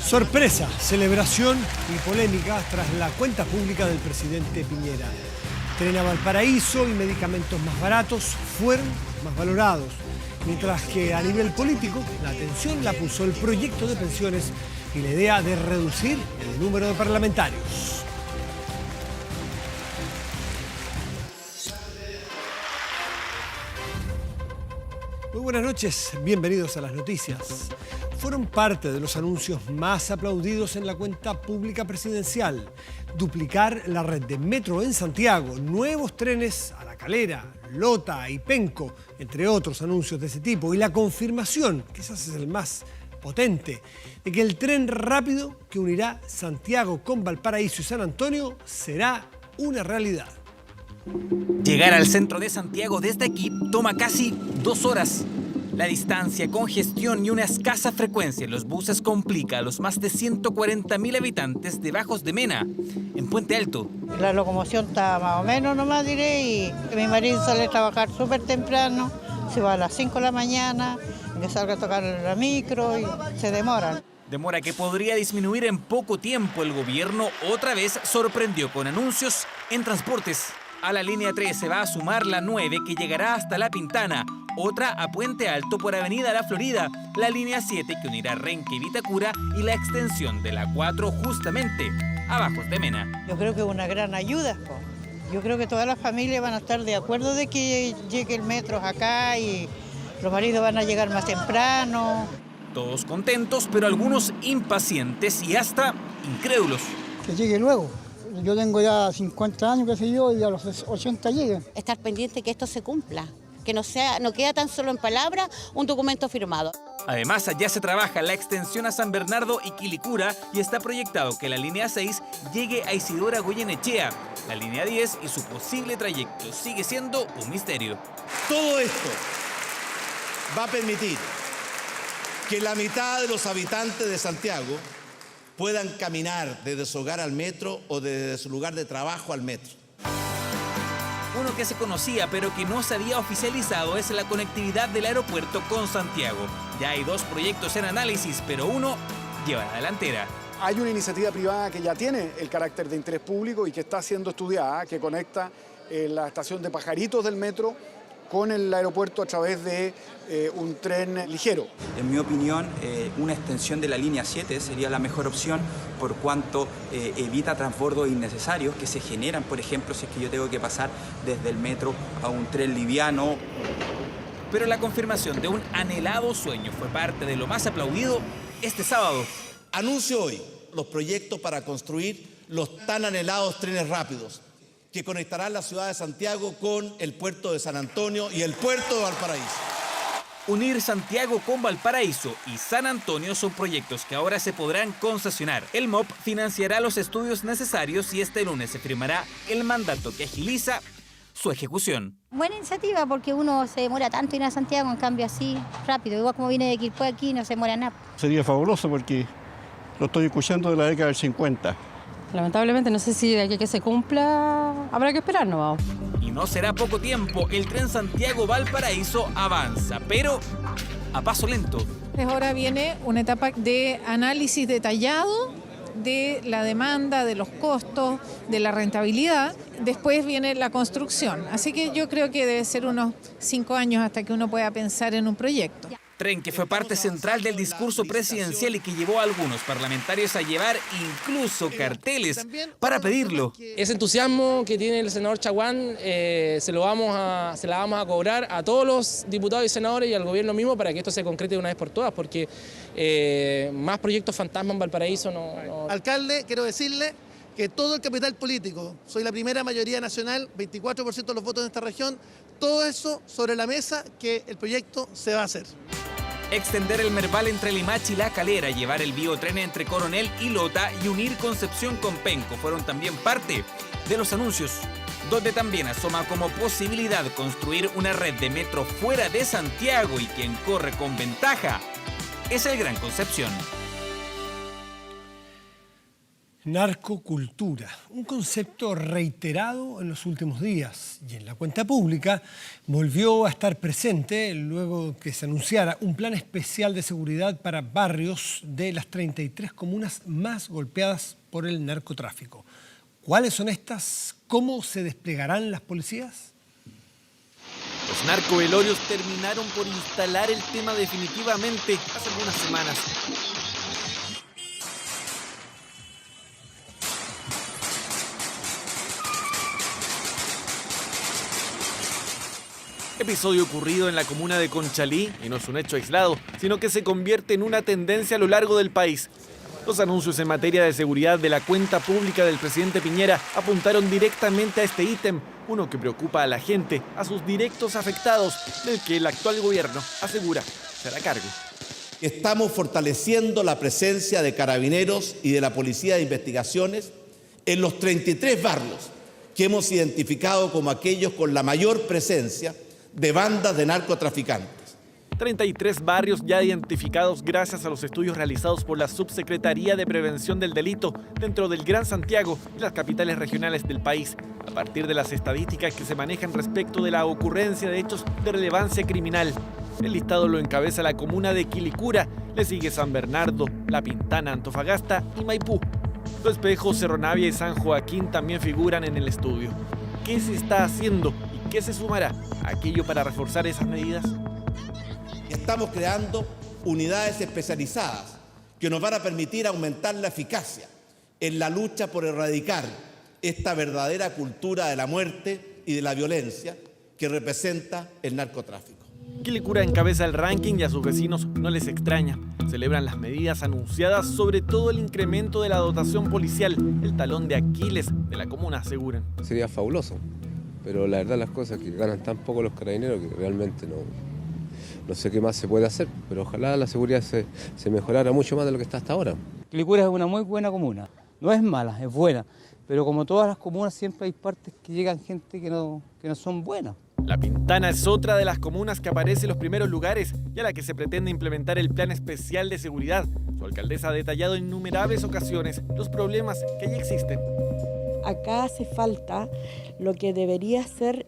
Sorpresa, celebración y polémica tras la cuenta pública del presidente Piñera. Tren a Valparaíso y medicamentos más baratos fueron más valorados, mientras que a nivel político la atención la puso el proyecto de pensiones y la idea de reducir el número de parlamentarios. Muy buenas noches, bienvenidos a las noticias. Fueron parte de los anuncios más aplaudidos en la cuenta pública presidencial. Duplicar la red de metro en Santiago, nuevos trenes a La Calera, Lota y Penco, entre otros anuncios de ese tipo. Y la confirmación, quizás es el más potente, de que el tren rápido que unirá Santiago con Valparaíso y San Antonio será una realidad. Llegar al centro de Santiago desde aquí toma casi 2 horas. La distancia, congestión y una escasa frecuencia en los buses complica a los más de 140.000 habitantes de Bajos de Mena, en Puente Alto. La locomoción está más o menos nomás, diré, y mi marido sale a trabajar súper temprano, se va a las 5 de la mañana, que salga a tocar la micro y se demoran. Demora que podría disminuir en poco tiempo. El gobierno otra vez sorprendió con anuncios en transportes. A la línea 3 se va a sumar la 9 que llegará hasta La Pintana, otra a Puente Alto por Avenida La Florida, la línea 7 que unirá Renque y Vitacura y la extensión de la 4 justamente a Bajos de Mena. Yo creo que es una gran ayuda. Yo creo que todas las familias van a estar de acuerdo de que llegue el metro acá y los maridos van a llegar más temprano. Todos contentos, pero algunos impacientes y hasta incrédulos. Que llegue luego. Yo tengo ya 50 años, qué sé yo, y a los 80 llega. Estar pendiente que esto se cumpla, que no queda tan solo en palabra un documento firmado. Además, allá se trabaja la extensión a San Bernardo y Quilicura y está proyectado que la línea 6 llegue a Isidora Goyenechea. La línea 10 y su posible trayecto sigue siendo un misterio. Todo esto va a permitir que la mitad de los habitantes de Santiago puedan caminar desde su hogar al metro o desde su lugar de trabajo al metro. Uno que se conocía pero que no se había oficializado es la conectividad del aeropuerto con Santiago. Ya hay 2 proyectos en análisis, pero uno lleva la delantera. Hay una iniciativa privada que ya tiene el carácter de interés público y que está siendo estudiada, que conecta la estación de Pajaritos del metro con el aeropuerto a través de un tren ligero. En mi opinión, una extensión de la línea 7 sería la mejor opción por cuanto evita transbordos innecesarios que se generan, por ejemplo, si es que yo tengo que pasar desde el metro a un tren liviano. Pero la confirmación de un anhelado sueño fue parte de lo más aplaudido este sábado. Anuncio hoy los proyectos para construir los tan anhelados trenes rápidos que conectarán la ciudad de Santiago con el puerto de San Antonio y el puerto de Valparaíso. Unir Santiago con Valparaíso y San Antonio son proyectos que ahora se podrán concesionar. El MOP financiará los estudios necesarios y este lunes se firmará el mandato que agiliza su ejecución. Buena iniciativa porque uno se demora tanto ir a Santiago, en cambio así, rápido. Igual como viene de Quilpué aquí, no se demora nada. Sería fabuloso porque lo estoy escuchando de la década del 50. Lamentablemente no sé si de aquí a que se cumpla habrá que esperar, ¿no? Y no será poco tiempo, el tren Santiago-Valparaíso avanza, pero a paso lento. Ahora viene una etapa de análisis detallado de la demanda, de los costos, de la rentabilidad. Después viene la construcción. Así que yo creo que debe ser unos 5 años hasta que uno pueda pensar en un proyecto. Tren que fue parte central del discurso presidencial y que llevó a algunos parlamentarios a llevar incluso carteles para pedirlo. Ese entusiasmo que tiene el senador Chaguán se la vamos a cobrar a todos los diputados y senadores y al gobierno mismo para que esto se concrete de una vez por todas, porque más proyectos fantasma en Valparaíso no... Alcalde, quiero decirle que todo el capital político, soy la primera mayoría nacional, 24% de los votos en esta región, todo eso sobre la mesa que el proyecto se va a hacer. Extender el Merval entre Limache y La Calera, llevar el biotren entre Coronel y Lota y unir Concepción con Penco fueron también parte de los anuncios, donde también asoma como posibilidad construir una red de metro fuera de Santiago y quien corre con ventaja es el Gran Concepción. Narcocultura, un concepto reiterado en los últimos días y en la cuenta pública volvió a estar presente luego que se anunciara un plan especial de seguridad para barrios de las 33 comunas más golpeadas por el narcotráfico. ¿Cuáles son estas? ¿Cómo se desplegarán las policías? Los narcovelorios terminaron por instalar el tema definitivamente hace algunas semanas. Episodio ocurrido en la comuna de Conchalí, y no es un hecho aislado, sino que se convierte en una tendencia a lo largo del país. Los anuncios en materia de seguridad de la cuenta pública del presidente Piñera apuntaron directamente a este ítem, uno que preocupa a la gente, a sus directos afectados, del que el actual gobierno asegura se hará cargo. Estamos fortaleciendo la presencia de carabineros y de la Policía de Investigaciones en los 33 barrios que hemos identificado como aquellos con la mayor presencia de bandas de narcotraficantes. 33 barrios ya identificados gracias a los estudios realizados por la Subsecretaría de Prevención del Delito dentro del Gran Santiago y las capitales regionales del país, a partir de las estadísticas que se manejan respecto de la ocurrencia de hechos de relevancia criminal. El listado lo encabeza la comuna de Quilicura, le sigue San Bernardo, La Pintana, Antofagasta y Maipú. Los Espejos, Cerro Navia y San Joaquín también figuran en el estudio. ¿Qué se está haciendo y qué se sumará a aquello para reforzar esas medidas? Estamos creando unidades especializadas que nos van a permitir aumentar la eficacia en la lucha por erradicar esta verdadera cultura de la muerte y de la violencia que representa el narcotráfico. Quilicura encabeza el ranking y a sus vecinos no les extraña. Celebran las medidas anunciadas, sobre todo el incremento de la dotación policial, el talón de Aquiles de la comuna, aseguran. Sería fabuloso, pero la verdad las cosas que ganan tan poco los carabineros que realmente no sé qué más se puede hacer, pero ojalá la seguridad se mejorara mucho más de lo que está hasta ahora. Quilicura es una muy buena comuna, no es mala, es buena, pero como todas las comunas siempre hay partes que llegan gente que no son buenas. La Pintana es otra de las comunas que aparece en los primeros lugares y a la que se pretende implementar el plan especial de seguridad. Su alcaldesa ha detallado en innumerables ocasiones los problemas que ya existen. Acá hace falta lo que debería ser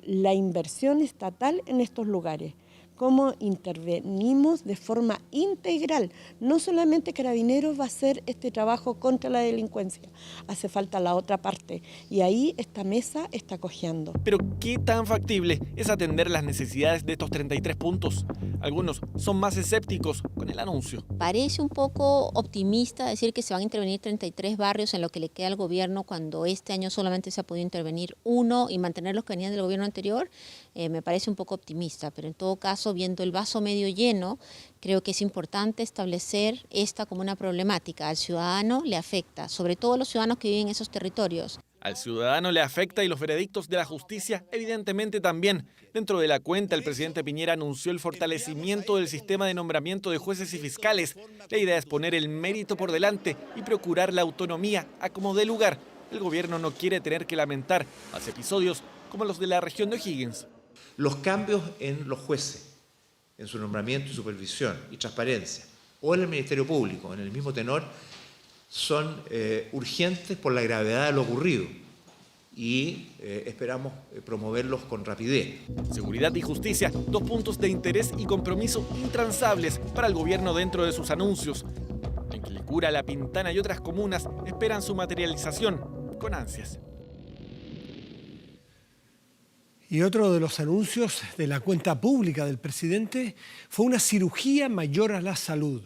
la inversión estatal en estos lugares. Cómo intervenimos de forma integral. No solamente Carabineros va a hacer este trabajo contra la delincuencia, hace falta la otra parte y ahí esta mesa está cojeando. Pero ¿qué tan factible es atender las necesidades de estos 33 puntos? Algunos son más escépticos con el anuncio. Parece un poco optimista decir que se van a intervenir 33 barrios en lo que le queda al gobierno cuando este año solamente se ha podido intervenir uno y mantener los que venían del gobierno anterior. Me parece un poco optimista, pero en todo caso, viendo el vaso medio lleno, creo que es importante establecer esta como una problemática. Al ciudadano le afecta, sobre todo a los ciudadanos que viven en esos territorios. Al ciudadano le afecta y los veredictos de la justicia evidentemente también. Dentro de la cuenta, el presidente Piñera anunció el fortalecimiento del sistema de nombramiento de jueces y fiscales. La idea es poner el mérito por delante y procurar la autonomía a como dé lugar. El gobierno no quiere tener que lamentar más episodios como los de la región de O'Higgins. Los cambios en los jueces, en su nombramiento y supervisión y transparencia, o en el Ministerio Público, en el mismo tenor, son urgentes por la gravedad de lo ocurrido y esperamos promoverlos con rapidez. Seguridad y justicia, dos puntos de interés y compromiso intransables para el gobierno dentro de sus anuncios. En Quilicura, La Pintana y otras comunas esperan su materialización con ansias. Y otro de los anuncios de la cuenta pública del presidente fue una cirugía mayor a la salud.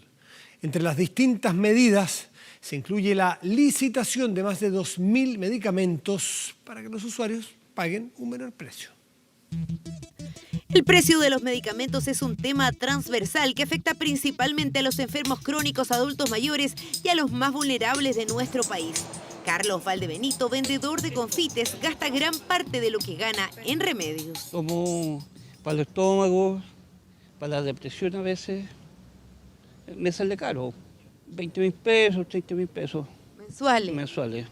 Entre las distintas medidas se incluye la licitación de más de 2.000 medicamentos para que los usuarios paguen un menor precio. El precio de los medicamentos es un tema transversal que afecta principalmente a los enfermos crónicos, adultos mayores y a los más vulnerables de nuestro país. Carlos Valdebenito, vendedor de confites, gasta gran parte de lo que gana en remedios. Como para el estómago, para la depresión a veces, me sale caro. 20.000 pesos, 30.000 pesos. ¿Mensuales? Mensuales.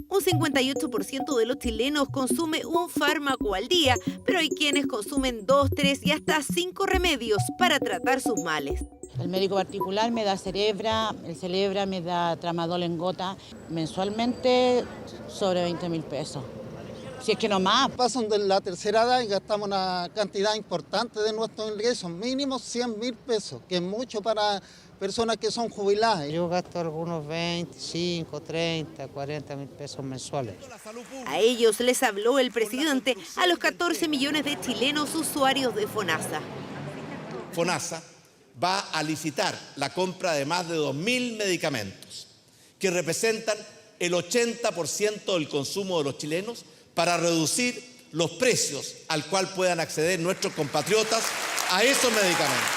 Un 58% de los chilenos consume un fármaco al día, pero hay quienes consumen 2, 3 y hasta 5 remedios para tratar sus males. El médico particular me da Cerebra, el Cerebra me da Tramadol en gota, mensualmente sobre 20.000 pesos. Si es que no más. Pasan de la tercera edad y gastamos una cantidad importante de nuestros ingresos, mínimo 100.000 pesos, que es mucho para personas que son jubiladas. Yo gasto algunos 25, 30, 40.000 pesos mensuales. A ellos les habló el presidente a los 14 millones de chilenos usuarios de FONASA. FONASA va a licitar la compra de más de 2.000 medicamentos, que representan el 80% del consumo de los chilenos, para reducir los precios al cual puedan acceder nuestros compatriotas a esos medicamentos.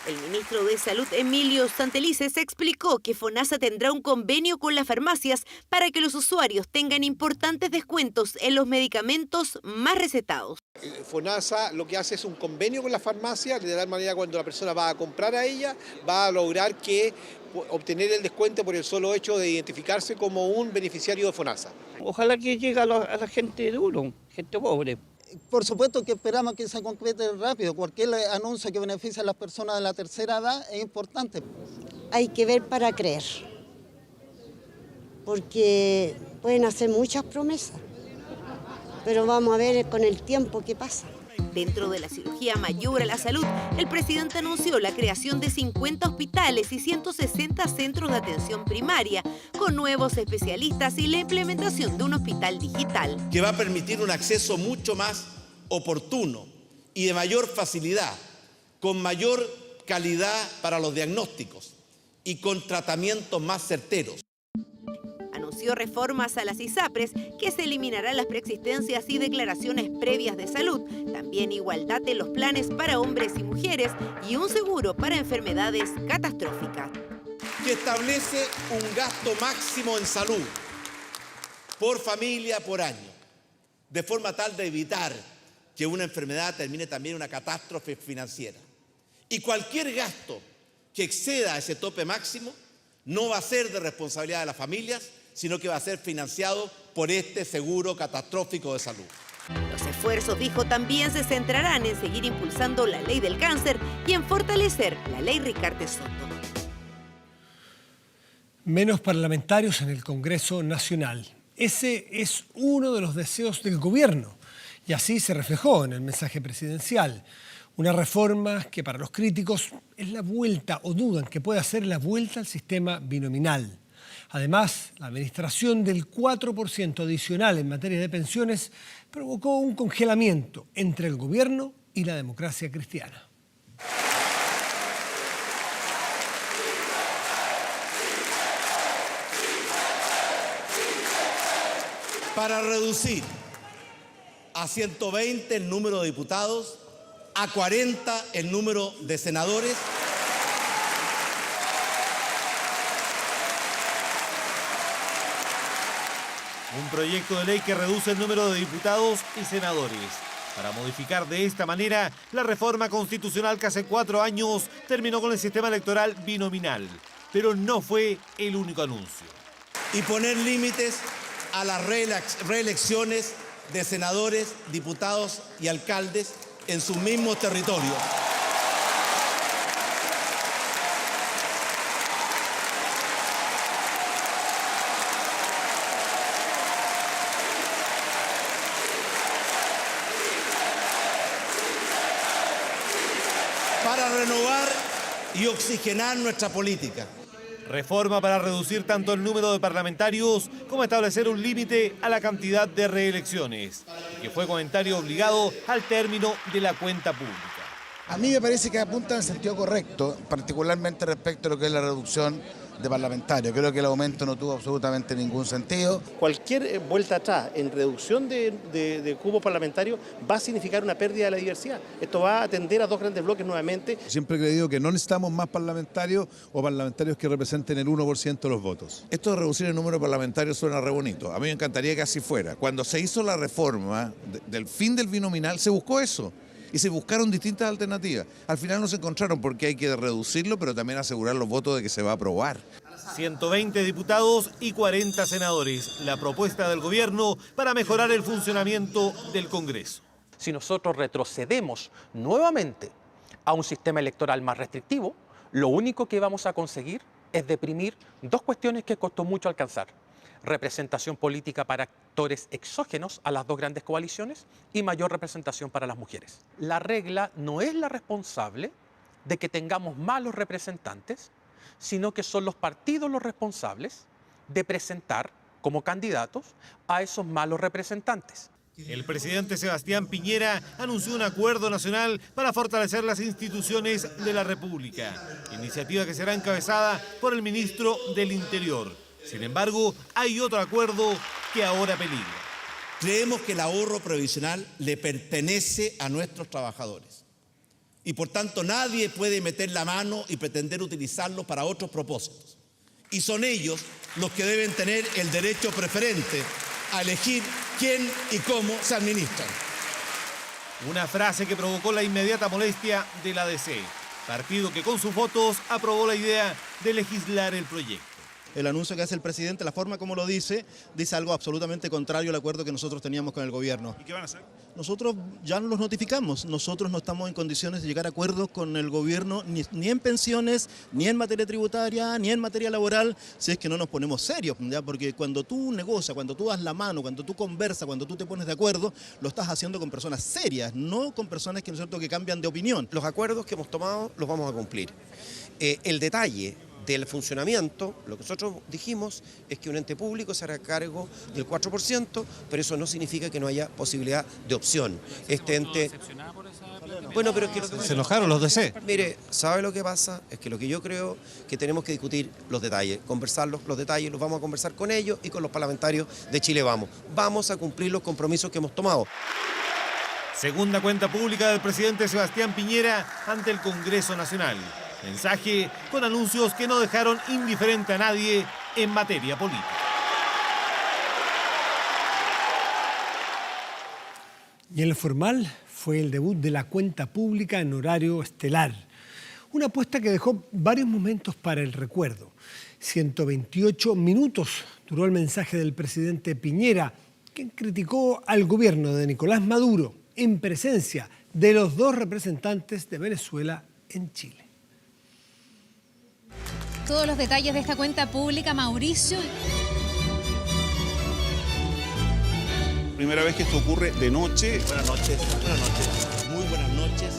El ministro de Salud, Emilio Santelices, explicó que FONASA tendrá un convenio con las farmacias para que los usuarios tengan importantes descuentos en los medicamentos más recetados. FONASA lo que hace es un convenio con las farmacias, de tal manera cuando la persona va a comprar a ella, va a lograr obtener el descuento por el solo hecho de identificarse como un beneficiario de FONASA. Ojalá que llegue a la gente de uno, gente pobre. Por supuesto que esperamos que se concrete rápido. Cualquier anuncio que beneficie a las personas de la tercera edad es importante. Hay que ver para creer, porque pueden hacer muchas promesas, pero vamos a ver con el tiempo qué pasa. Dentro de la cirugía mayor a la salud, el presidente anunció la creación de 50 hospitales y 160 centros de atención primaria, con nuevos especialistas y la implementación de un hospital digital. Que va a permitir un acceso mucho más oportuno y de mayor facilidad, con mayor calidad para los diagnósticos y con tratamientos más certeros. Anunció reformas a las ISAPRES, que se eliminarán las preexistencias y declaraciones previas de salud, también igualdad en los planes para hombres y mujeres y un seguro para enfermedades catastróficas. Que establece un gasto máximo en salud por familia por año, de forma tal de evitar que una enfermedad termine también en una catástrofe financiera. Y cualquier gasto que exceda ese tope máximo no va a ser de responsabilidad de las familias, sino que va a ser financiado por este seguro catastrófico de salud. Los esfuerzos, dijo, también se centrarán en seguir impulsando la ley del cáncer y en fortalecer la ley Ricardo Soto. Menos parlamentarios en el Congreso Nacional. Ese es uno de los deseos del gobierno y así se reflejó en el mensaje presidencial. Una reforma que para los críticos es la vuelta o dudan que pueda ser la vuelta al sistema binominal. Además, la administración del 4% adicional en materia de pensiones provocó un congelamiento entre el gobierno y la democracia cristiana. Para reducir a 120 el número de diputados, a 40 el número de senadores, un proyecto de ley que reduce el número de diputados y senadores, para modificar de esta manera la reforma constitucional que hace 4 años terminó con el sistema electoral binominal. Pero no fue el único anuncio. Y poner límites a las reelecciones de senadores, diputados y alcaldes en sus mismos territorios. Para renovar y oxigenar nuestra política. Reforma para reducir tanto el número de parlamentarios como establecer un límite a la cantidad de reelecciones, que fue comentario obligado al término de la cuenta pública. A mí me parece que apunta en el sentido correcto, particularmente respecto a lo que es la reducción de parlamentarios. Creo que el aumento no tuvo absolutamente ningún sentido. Cualquier vuelta atrás en reducción de cupos parlamentarios va a significar una pérdida de la diversidad. Esto va a atender a 2 grandes bloques nuevamente. Siempre he creído que no necesitamos más parlamentarios o parlamentarios que representen el 1% de los votos. Esto de reducir el número de parlamentarios suena re bonito. A mí me encantaría que así fuera. Cuando se hizo la reforma del fin del binominal, se buscó eso. Y se buscaron distintas alternativas. Al final no se encontraron porque hay que reducirlo, pero también asegurar los votos de que se va a aprobar. 120 diputados y 40 senadores. La propuesta del gobierno para mejorar el funcionamiento del Congreso. Si nosotros retrocedemos nuevamente a un sistema electoral más restrictivo, lo único que vamos a conseguir es deprimir dos cuestiones que costó mucho alcanzar: representación política para actores exógenos a las dos grandes coaliciones y mayor representación para las mujeres. La regla no es la responsable de que tengamos malos representantes, sino que son los partidos los responsables de presentar como candidatos a esos malos representantes. El presidente Sebastián Piñera anunció un acuerdo nacional para fortalecer las instituciones de la República, iniciativa que será encabezada por el ministro del Interior. Sin embargo, hay otro acuerdo que ahora peligra. Creemos que el ahorro previsional le pertenece a nuestros trabajadores y por tanto nadie puede meter la mano y pretender utilizarlo para otros propósitos. Y son ellos los que deben tener el derecho preferente a elegir quién y cómo se administran. Una frase que provocó la inmediata molestia de la DC, partido que con sus votos aprobó la idea de legislar el proyecto. El anuncio que hace el presidente, la forma como lo dice algo absolutamente contrario al acuerdo que nosotros teníamos con el gobierno. ¿Y qué van a hacer? Nosotros ya los notificamos, nosotros no estamos en condiciones de llegar a acuerdos con el gobierno ni en pensiones, ni en materia tributaria, ni en materia laboral, si es que no nos ponemos serios, ¿ya? Porque cuando tú negocias, cuando tú das la mano, cuando tú conversas, cuando tú te pones de acuerdo, lo estás haciendo con personas serias, no con personas que, ¿no es cierto?, que cambian de opinión. Los acuerdos que hemos tomado los vamos a cumplir. El detalle del funcionamiento, lo que nosotros dijimos es que un ente público se hará cargo del 4%, pero eso no significa que no haya posibilidad de opción. Este ente... Bueno, pero es que... Se enojaron los DC. Mire, ¿sabe lo que pasa? Es que lo que yo creo que tenemos que discutir los detalles, conversar los detalles, los vamos a conversar con ellos y con los parlamentarios de Chile Vamos. Vamos a cumplir los compromisos que hemos tomado. Segunda cuenta pública del presidente Sebastián Piñera ante el Congreso Nacional. Mensaje con anuncios que no dejaron indiferente a nadie en materia política. Y en lo formal fue el debut de la cuenta pública en horario estelar. Una apuesta que dejó varios momentos para el recuerdo. 128 minutos duró el mensaje del presidente Piñera, quien criticó al gobierno de Nicolás Maduro en presencia de los dos representantes de Venezuela en Chile. Todos los detalles de esta cuenta pública, Mauricio. Primera vez que esto ocurre de noche. Buenas noches, muy buenas noches.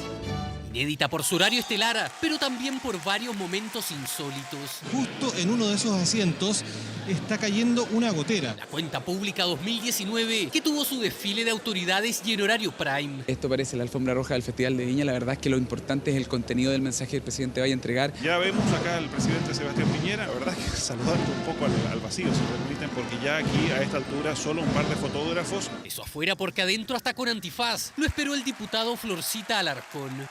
Inédita por su horario estelar, pero también por varios momentos insólitos. Justo en uno de esos asientos está cayendo una gotera. La cuenta pública 2019, que tuvo su desfile de autoridades y en horario prime. Esto parece la alfombra roja del Festival de Viña. La verdad es que lo importante es el contenido del mensaje que el presidente vaya a entregar. Ya vemos acá al presidente Sebastián Piñera. La verdad es que saludando un poco al vacío, si me permiten, porque ya aquí a esta altura solo un par de fotógrafos. Eso afuera, porque adentro hasta con antifaz lo esperó el diputado Florcita Alarcón.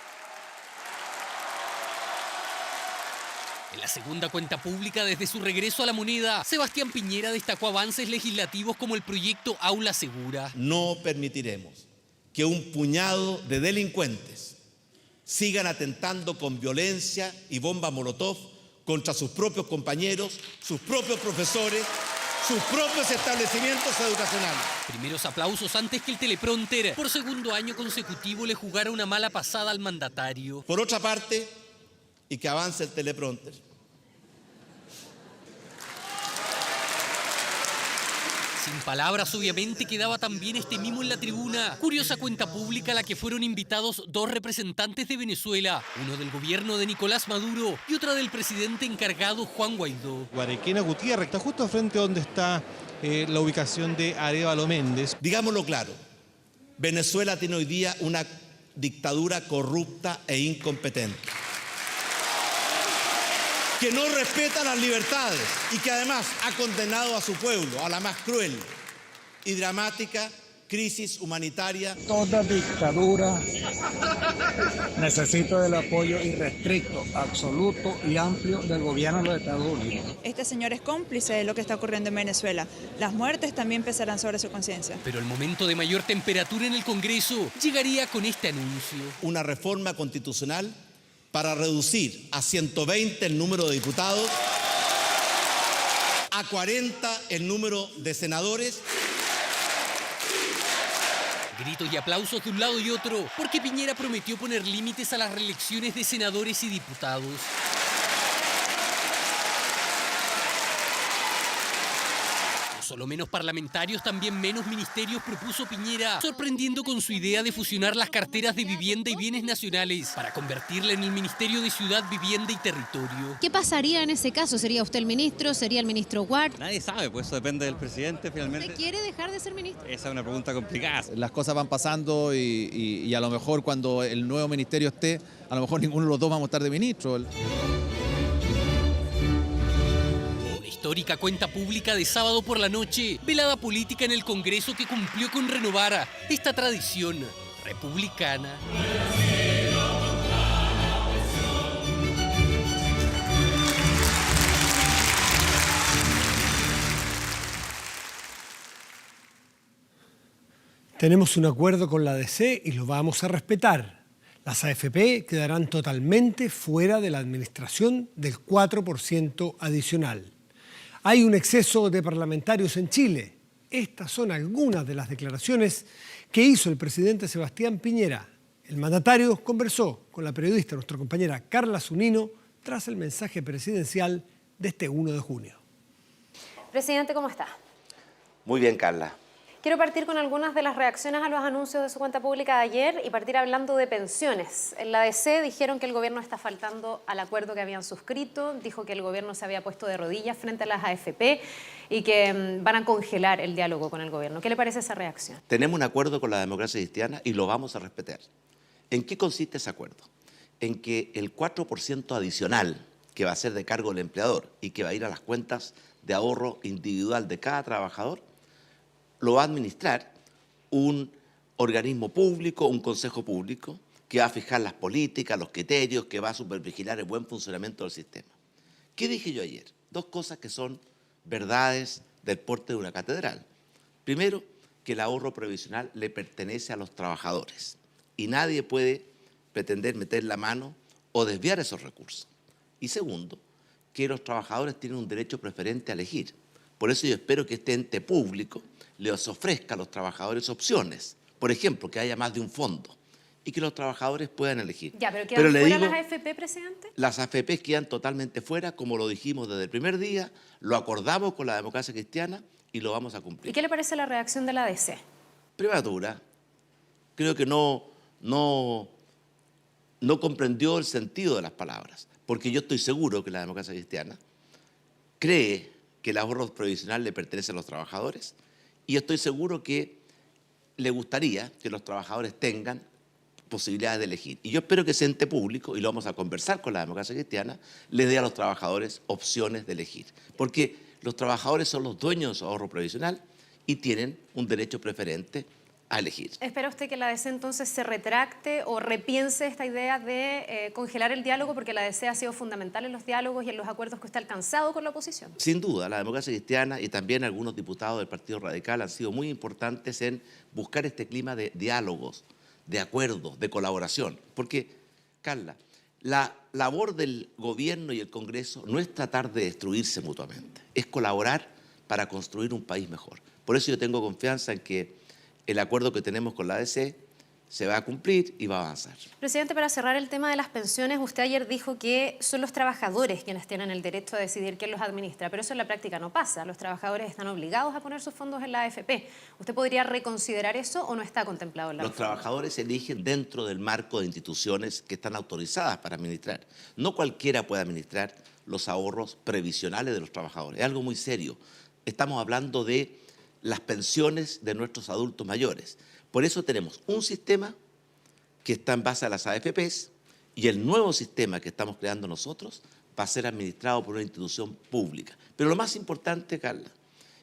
En la segunda cuenta pública desde su regreso a la moneda, Sebastián Piñera destacó avances legislativos como el proyecto Aula Segura. No permitiremos que un puñado de delincuentes sigan atentando con violencia y bomba molotov contra sus propios compañeros, sus propios profesores, sus propios establecimientos educacionales. Primeros aplausos antes que el teleprompter por segundo año consecutivo le jugara una mala pasada al mandatario. Por otra parte, y que avance el teleprompter. Sin palabras, obviamente, quedaba también este mimo en la tribuna. Curiosa cuenta pública a la que fueron invitados dos representantes de Venezuela, uno del gobierno de Nicolás Maduro y otra del presidente encargado Juan Guaidó. Guarequena Gutiérrez está justo frente a donde está la ubicación de Arévalo Méndez. Digámoslo claro, Venezuela tiene hoy día una dictadura corrupta e incompetente, que no respeta las libertades y que además ha condenado a su pueblo a la más cruel y dramática crisis humanitaria. Toda dictadura necesita del apoyo irrestricto, absoluto y amplio del gobierno de los Estados Unidos. Este señor es cómplice de lo que está ocurriendo en Venezuela. Las muertes también pesarán sobre su conciencia. Pero el momento de mayor temperatura en el Congreso llegaría con este anuncio. Una reforma constitucional para reducir a 120 el número de diputados, a 40 el número de senadores. Gritos y aplausos de un lado y otro, porque Piñera prometió poner límites a las reelecciones de senadores y diputados. Solo menos parlamentarios, también menos ministerios propuso Piñera, sorprendiendo con su idea de fusionar las carteras de vivienda y bienes nacionales para convertirla en el Ministerio de Ciudad, Vivienda y Territorio. ¿Qué pasaría en ese caso? ¿Sería usted el ministro? ¿Sería el ministro Ward? Nadie sabe, pues eso depende del presidente finalmente. ¿Usted quiere dejar de ser ministro? Esa es una pregunta complicada. Las cosas van pasando y a lo mejor cuando el nuevo ministerio esté, a lo mejor ninguno de los dos vamos a estar de ministro. Histórica cuenta pública de sábado por la noche, velada política en el Congreso que cumplió con renovar esta tradición republicana. Tenemos un acuerdo con la ADC y lo vamos a respetar. Las AFP quedarán totalmente fuera de la administración del 4% adicional. Hay un exceso de parlamentarios en Chile. Estas son algunas de las declaraciones que hizo el presidente Sebastián Piñera. El mandatario conversó con la periodista, nuestra compañera Carla Zunino, tras el mensaje presidencial de este 1 de junio. Presidente, ¿cómo está? Muy bien, Carla. Quiero partir con algunas de las reacciones a los anuncios de su cuenta pública de ayer y partir hablando de pensiones. En la ADC dijeron que el gobierno está faltando al acuerdo que habían suscrito, dijo que el gobierno se había puesto de rodillas frente a las AFP y que van a congelar el diálogo con el gobierno. ¿Qué le parece esa reacción? Tenemos un acuerdo con la democracia cristiana y lo vamos a respetar. ¿En qué consiste ese acuerdo? En que el 4% adicional que va a ser de cargo del empleador y que va a ir a las cuentas de ahorro individual de cada trabajador, lo va a administrar un organismo público, un consejo público, que va a fijar las políticas, los criterios, que va a supervigilar el buen funcionamiento del sistema. ¿Qué dije yo ayer? Dos cosas que son verdades del porte de una catedral. Primero, que el ahorro previsional le pertenece a los trabajadores y nadie puede pretender meter la mano o desviar esos recursos. Y segundo, que los trabajadores tienen un derecho preferente a elegir. Por eso yo espero que este ente público les ofrezca a los trabajadores opciones. Por ejemplo, que haya más de un fondo y que los trabajadores puedan elegir. Ya, pero ¿quedan fuera las AFP, presidente? Las AFP quedan totalmente fuera, como lo dijimos desde el primer día, lo acordamos con la democracia cristiana y lo vamos a cumplir. ¿Y qué le parece la reacción de la ADC? Prematura. Creo que no comprendió el sentido de las palabras, porque yo estoy seguro que la democracia cristiana cree que el ahorro previsional le pertenece a los trabajadores y estoy seguro que le gustaría que los trabajadores tengan posibilidades de elegir. Y yo espero que ese ente público, y lo vamos a conversar con la democracia cristiana, le dé a los trabajadores opciones de elegir. Porque los trabajadores son los dueños de su ahorro previsional y tienen un derecho preferente a elegir. ¿Espera usted que la ADC entonces se retracte o repiense esta idea de congelar el diálogo? Porque la ADC ha sido fundamental en los diálogos y en los acuerdos que usted ha alcanzado con la oposición. Sin duda, la democracia cristiana y también algunos diputados del Partido Radical han sido muy importantes en buscar este clima de diálogos, de acuerdos, de colaboración. Porque, Carla, la labor del gobierno y el Congreso no es tratar de destruirse mutuamente, es colaborar para construir un país mejor. Por eso yo tengo confianza en que el acuerdo que tenemos con la ADC se va a cumplir y va a avanzar. Presidente, para cerrar el tema de las pensiones, usted ayer dijo que son los trabajadores quienes tienen el derecho a decidir quién los administra, pero eso en la práctica no pasa. Los trabajadores están obligados a poner sus fondos en la AFP. ¿Usted podría reconsiderar eso o no está contemplado en la reforma? Los trabajadores eligen dentro del marco de instituciones que están autorizadas para administrar. No cualquiera puede administrar los ahorros previsionales de los trabajadores. Es algo muy serio. Estamos hablando de las pensiones de nuestros adultos mayores. Por eso tenemos un sistema que está en base a las AFPs y el nuevo sistema que estamos creando nosotros va a ser administrado por una institución pública. Pero lo más importante, Carla,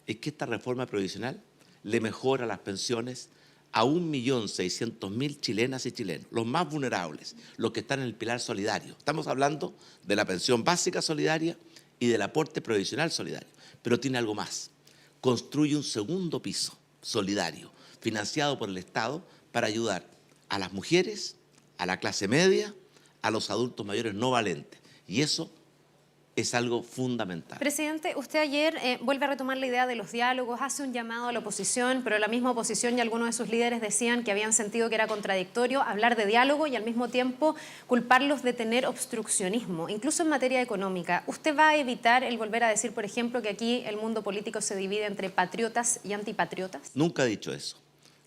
es que esta reforma previsional le mejora las pensiones a 1.600.000 chilenas y chilenos, los más vulnerables, los que están en el pilar solidario. Estamos hablando de la pensión básica solidaria y del aporte previsional solidario, pero tiene algo más. Construye un segundo piso solidario, financiado por el Estado, para ayudar a las mujeres, a la clase media, a los adultos mayores no valentes. Y eso es algo fundamental. Presidente, usted ayer vuelve a retomar la idea de los diálogos, hace un llamado a la oposición, pero la misma oposición y algunos de sus líderes decían que habían sentido que era contradictorio hablar de diálogo y al mismo tiempo culparlos de tener obstruccionismo, incluso en materia económica. ¿Usted va a evitar el volver a decir, por ejemplo, que aquí el mundo político se divide entre patriotas y antipatriotas? Nunca he dicho eso.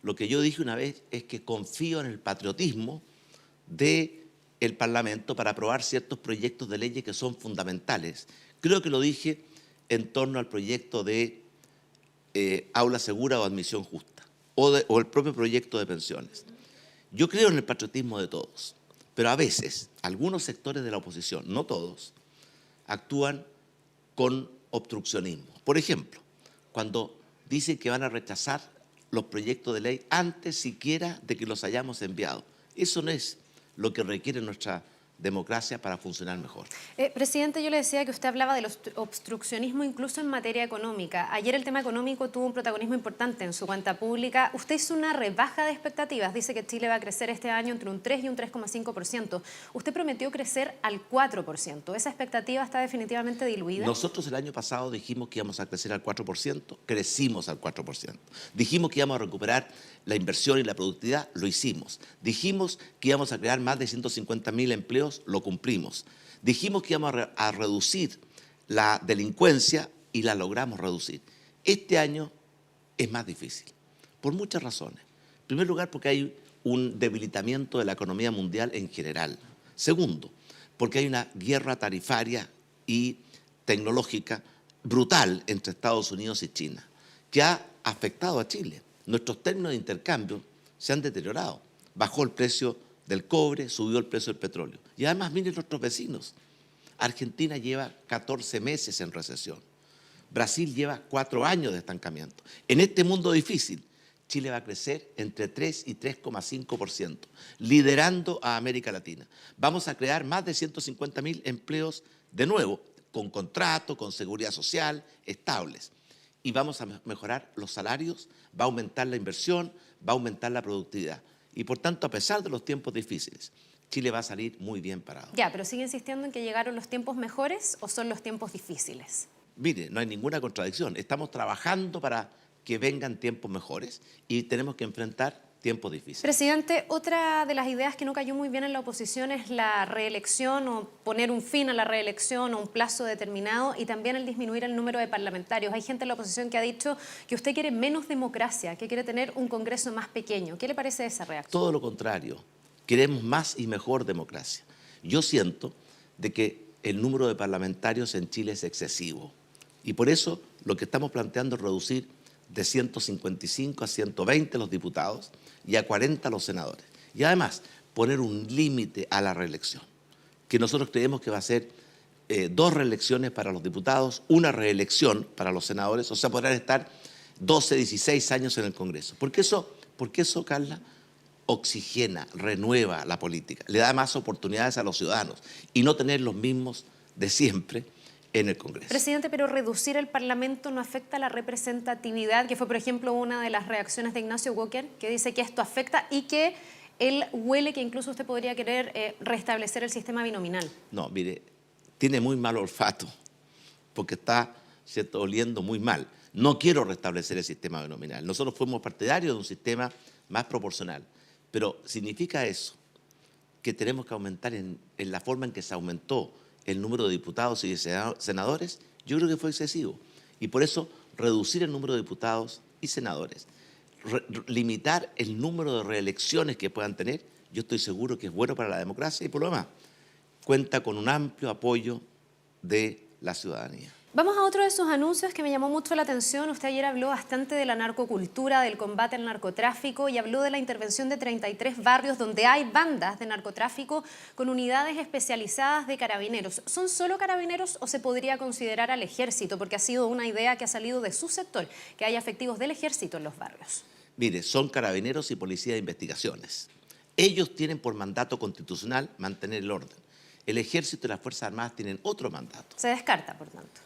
Lo que yo dije una vez es que confío en el patriotismo del Parlamento para aprobar ciertos proyectos de leyes que son fundamentales. Creo que lo dije en torno al proyecto de aula segura o admisión justa, o el propio proyecto de pensiones. Yo creo en el patriotismo de todos, pero a veces algunos sectores de la oposición, no todos, actúan con obstruccionismo. Por ejemplo, cuando dicen que van a rechazar los proyectos de ley antes siquiera de que los hayamos enviado. Eso no es lo que requiere nuestra democracia para funcionar mejor. Presidente, yo le decía que usted hablaba del obstruccionismo incluso en materia económica. Ayer el tema económico tuvo un protagonismo importante en su cuenta pública. Usted hizo una rebaja de expectativas. Dice que Chile va a crecer este año entre un 3 y un 3,5%. Usted prometió crecer al 4%. ¿Esa expectativa está definitivamente diluida? Nosotros el año pasado dijimos que íbamos a crecer al 4%, crecimos al 4%. Dijimos que íbamos a recuperar la inversión y la productividad, lo hicimos. Dijimos que íbamos a crear más de 150.000 empleos, lo cumplimos. Dijimos que íbamos a reducir la delincuencia y la logramos reducir. Este año es más difícil, por muchas razones. En primer lugar, porque hay un debilitamiento de la economía mundial en general. Segundo, porque hay una guerra tarifaria y tecnológica brutal entre Estados Unidos y China, que ha afectado a Chile. Nuestros términos de intercambio se han deteriorado. Bajó el precio del cobre, subió el precio del petróleo. Y además, miren nuestros vecinos. Argentina lleva 14 meses en recesión. Brasil lleva 4 años de estancamiento. En este mundo difícil, Chile va a crecer entre 3 y 3,5%, liderando a América Latina. Vamos a crear más de 150.000 empleos de nuevo, con contrato, con seguridad social, estables. Y vamos a mejorar los salarios, va a aumentar la inversión, va a aumentar la productividad. Y por tanto, a pesar de los tiempos difíciles, Chile va a salir muy bien parado. Ya, pero sigue insistiendo en que llegaron los tiempos mejores o son los tiempos difíciles. Mire, no hay ninguna contradicción. Estamos trabajando para que vengan tiempos mejores y tenemos que enfrentar tiempos difíciles. Presidente, otra de las ideas que no cayó muy bien en la oposición es la reelección o poner un fin a la reelección o un plazo determinado y también el disminuir el número de parlamentarios. Hay gente en la oposición que ha dicho que usted quiere menos democracia, que quiere tener un Congreso más pequeño. ¿Qué le parece esa reacción? Todo lo contrario. Queremos más y mejor democracia. Yo siento de que el número de parlamentarios en Chile es excesivo y por eso lo que estamos planteando es reducir de 155 a 120 los diputados y a 40 los senadores. Y además, poner un límite a la reelección, que nosotros creemos que va a ser 2 reelecciones para los diputados, 1 reelección para los senadores, o sea, podrán estar 12, 16 años en el Congreso. Porque eso, Carla, oxigena, renueva la política, le da más oportunidades a los ciudadanos y no tener los mismos de siempre en el Congreso. Presidente, pero reducir el Parlamento no afecta la representatividad, que fue, por ejemplo, una de las reacciones de Ignacio Walker, que dice que esto afecta y que él huele que incluso usted podría querer restablecer el sistema binominal. No, mire, tiene muy mal olfato, porque está, ¿cierto?, oliendo muy mal. No quiero restablecer el sistema binominal. Nosotros fuimos partidarios de un sistema más proporcional, pero ¿significa eso que tenemos que aumentar en la forma en que se aumentó el número de diputados y de senadores? Yo creo que fue excesivo. Y por eso, reducir el número de diputados y senadores, limitar el número de reelecciones que puedan tener, yo estoy seguro que es bueno para la democracia y por lo demás, cuenta con un amplio apoyo de la ciudadanía. Vamos a otro de sus anuncios que me llamó mucho la atención. Usted ayer habló bastante de la narcocultura, del combate al narcotráfico y habló de la intervención de 33 barrios donde hay bandas de narcotráfico con unidades especializadas de carabineros. ¿Son solo carabineros o se podría considerar al ejército? Porque ha sido una idea que ha salido de su sector, que haya efectivos del ejército en los barrios. Mire, son carabineros y policía de investigaciones. Ellos tienen por mandato constitucional mantener el orden. El ejército y las Fuerzas Armadas tienen otro mandato. Se descarta, por tanto.